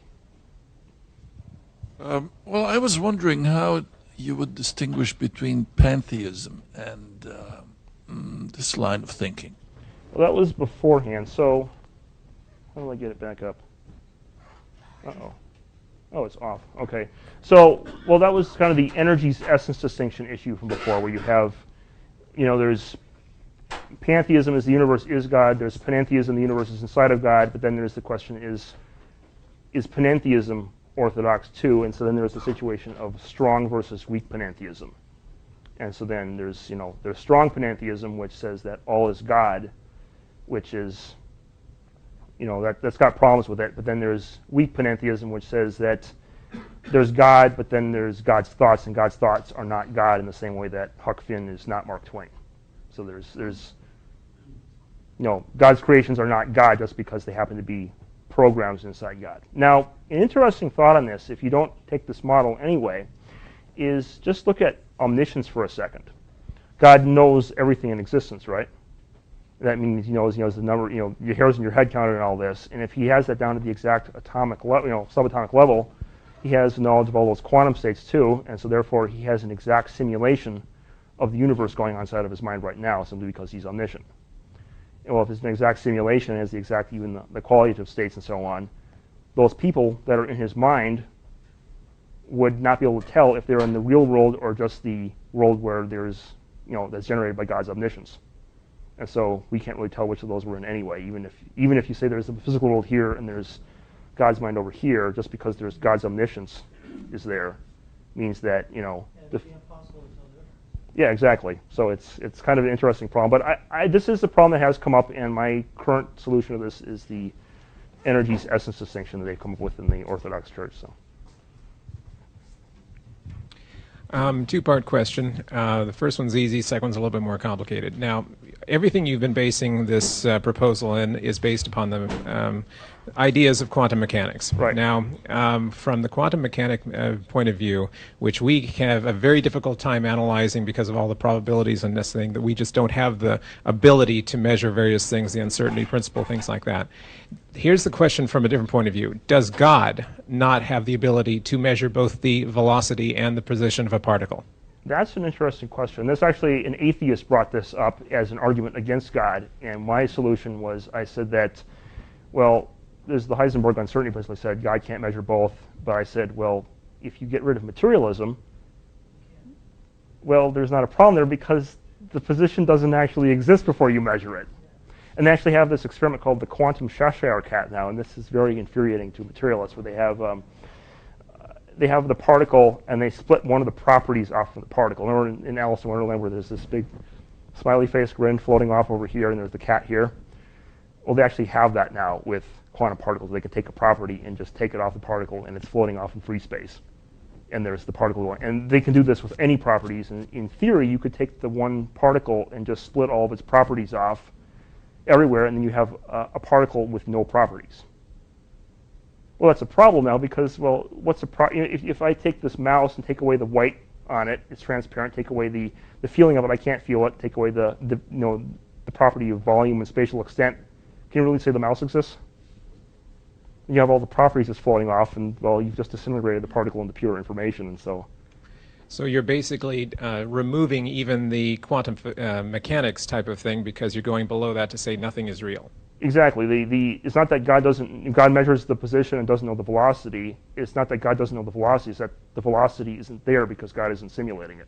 Well, I was wondering how you would distinguish between pantheism and this line of thinking. Well, that was beforehand, so how do I get it back up? Uh-oh. Oh, it's off. Okay. So, well, that was kind of the energies essence distinction issue from before, where you have, there's pantheism is the universe is God. There's panentheism, the universe is inside of God. But then there's the question: is panentheism orthodox too? And so then there's the situation of strong versus weak panentheism. And so then there's strong panentheism, which says that all is God, which is, that's got problems with it. But then there's weak panentheism, which says that there's God, but then there's God's thoughts, and God's thoughts are not God in the same way that Huck Finn is not Mark Twain. So there's God's creations are not God just because they happen to be programs inside God. Now, an interesting thought on this, if you don't take this model anyway, is just look at omniscience for a second. God knows everything in existence, right? That means he knows the number, your hairs in your head counted and all this. And if he has that down to the exact atomic level, subatomic level, he has knowledge of all those quantum states too, and so therefore he has an exact simulation of the universe going on inside of his mind right now, simply because he's omniscient. And well, if it's an exact simulation, it has the exact, even the qualitative states and so on, those people that are in his mind would not be able to tell if they're in the real world or just the world where there's, that's generated by God's omniscience. And so we can't really tell which of those we're in anyway, even if you say there's a physical world here and there's God's mind over here, just because there's God's omniscience is there, means that, yeah, exactly. So it's kind of an interesting problem. But this is the problem that has come up, and my current solution to this is the energies essence distinction that they've come up with in the Orthodox Church. So. Two-part question. The first one's easy, second one's a little bit more complicated. Now, everything you've been basing this proposal in is based upon the ideas of quantum mechanics. Right. Now, from the quantum mechanic point of view, which we have a very difficult time analyzing because of all the probabilities in this thing, that we just don't have the ability to measure various things, the uncertainty principle, things like that. Here's the question from a different point of view. Does God not have the ability to measure both the velocity and the position of a particle? That's an interesting question. This actually, an atheist brought this up as an argument against God, and my solution was, I said that, well, there's the Heisenberg uncertainty principle. I said God can't measure both, but I said, well, if you get rid of materialism, well, there's not a problem there because the position doesn't actually exist before you measure it. And they actually have this experiment called the quantum Cheshire cat now, and this is very infuriating to materialists, where they have the particle and they split one of the properties off from the particle. Remember in Alice in Wonderland where there's this big smiley face grin floating off over here and there's the cat here? Well, they actually have that now with quantum particles. They can take a property and just take it off the particle and it's floating off in free space. And there's the particle going. And they can do this with any properties. And in theory, you could take the one particle and just split all of its properties off everywhere, and then you have a particle with no properties. Well, that's a problem now because, well, what's the if I take this mouse and take away the white on it, it's transparent. Take away the feeling of it, I can't feel it. Take away the property of volume and spatial extent. Can you really say the mouse exists? You have all the properties just floating off, and well, you've just disintegrated the particle into pure information, and so. So you're basically removing even the quantum mechanics type of thing because you're going below that to say nothing is real. Exactly. It's not that God measures the position and doesn't know the velocity. It's not that God doesn't know the velocity. It's that the velocity isn't there because God isn't simulating it.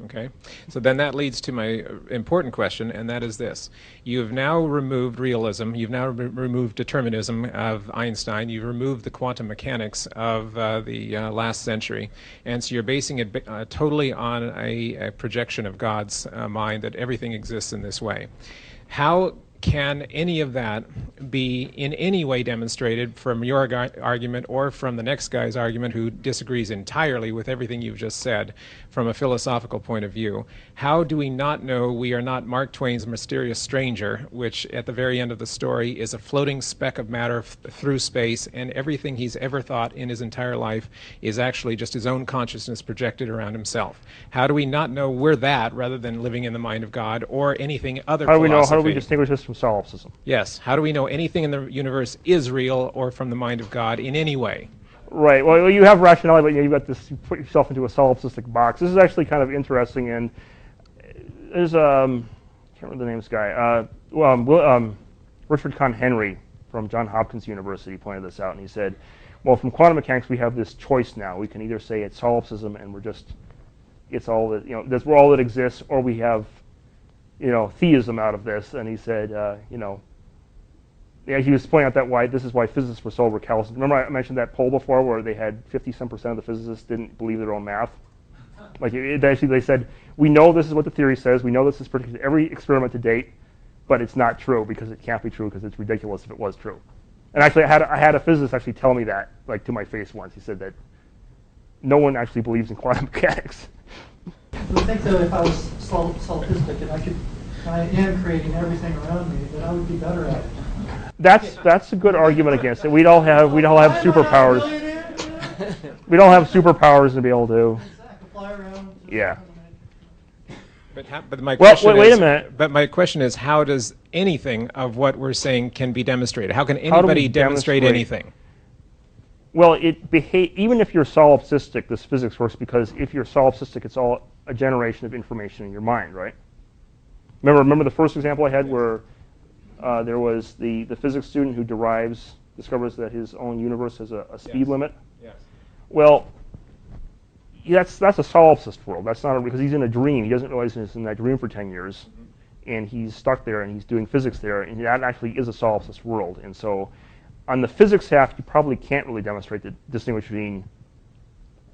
Okay. So then that leads to my important question, and that is this. You have now removed realism. You've now removed determinism of Einstein. You've removed the quantum mechanics of the last century. And so you're basing it totally on a projection of God's mind that everything exists in this way. How can any of that be in any way demonstrated from your argument or from the next guy's argument who disagrees entirely with everything you've just said from a philosophical point of view? How do we not know we are not Mark Twain's mysterious stranger, which at the very end of the story is a floating speck of matter through space, and everything he's ever thought in his entire life is actually just his own consciousness projected around himself? How do we not know we're that rather than living in the mind of God or anything other philosophy? How do we distinguish this from solipsism? Yes. How do we know anything in the universe is real or from the mind of God in any way? Right. Well, you have rationality, but you've got this. You put yourself into a solipsistic box. This is actually kind of interesting, and there's I can't remember the name of this guy. Richard Kahn Henry from Johns Hopkins University pointed this out, and he said, "Well, from quantum mechanics, we have this choice now. We can either say it's solipsism, and it's all that we're all that exists, or we have theism out of this, and he said, he was pointing out that this is why physicists were so recalcitrant. Remember I mentioned that poll before where they had 50-some% of the physicists didn't believe their own math? Like they said, we know this is what the theory says, we know this is predicted every experiment to date, but it's not true because it can't be true because it's ridiculous if it was true. And actually, I had a physicist actually tell me that, like to my face once. He said that no one actually believes in quantum mechanics. I think that if I was solipsistic and I am creating everything around me, that I would be better at it. That's a good argument against it. We'd all have superpowers. We'd all have superpowers to be able to. Yeah. But my question wait a minute. But my question is, how does anything of what we're saying can be demonstrated? How can anybody demonstrate anything? Well, even if you're solipsistic, this physics works because if you're solipsistic, it's all a generation of information in your mind, right? Remember the first example I had where there was the physics student who discovers that his own universe has a speed limit? Yes. Well, that's a solipsist world. That's not because he's in a dream. He doesn't realize he's in that dream for 10 years, and he's stuck there, and he's doing physics there, and that actually is a solipsist world. And so on the physics half, you probably can't really distinguish between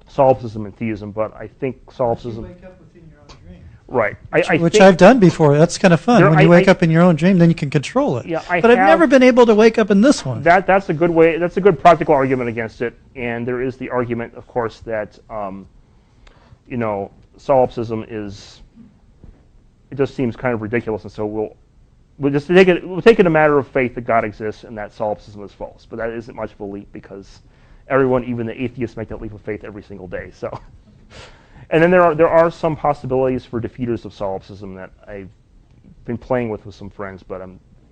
solipsism and theism, but I think solipsism... You wake up within your own dream. Right. Which I've done before. That's kind of fun. When you wake up in your own dream, then you can control it. Yeah, but I've never been able to wake up in this one. That's a good way. That's a good practical argument against it. And there is the argument, of course, that solipsism it just seems kind of ridiculous, and so we'll just take it a matter of faith that God exists and that solipsism is false. But that isn't much of a leap because everyone, even the atheists, make that leap of faith every single day. So. And then there are some possibilities for defeaters of solipsism that I've been playing with some friends, but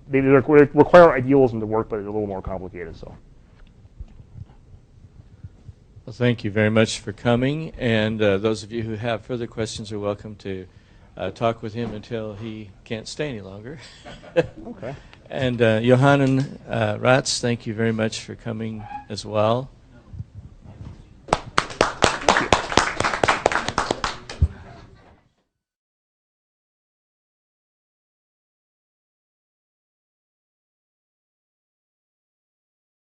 they require idealism to work, but it's a little more complicated. So. Well, thank you very much for coming, and those of you who have further questions are welcome to talk with him until he can't stay any longer. Okay. And Johannes Ratz, thank you very much for coming as well.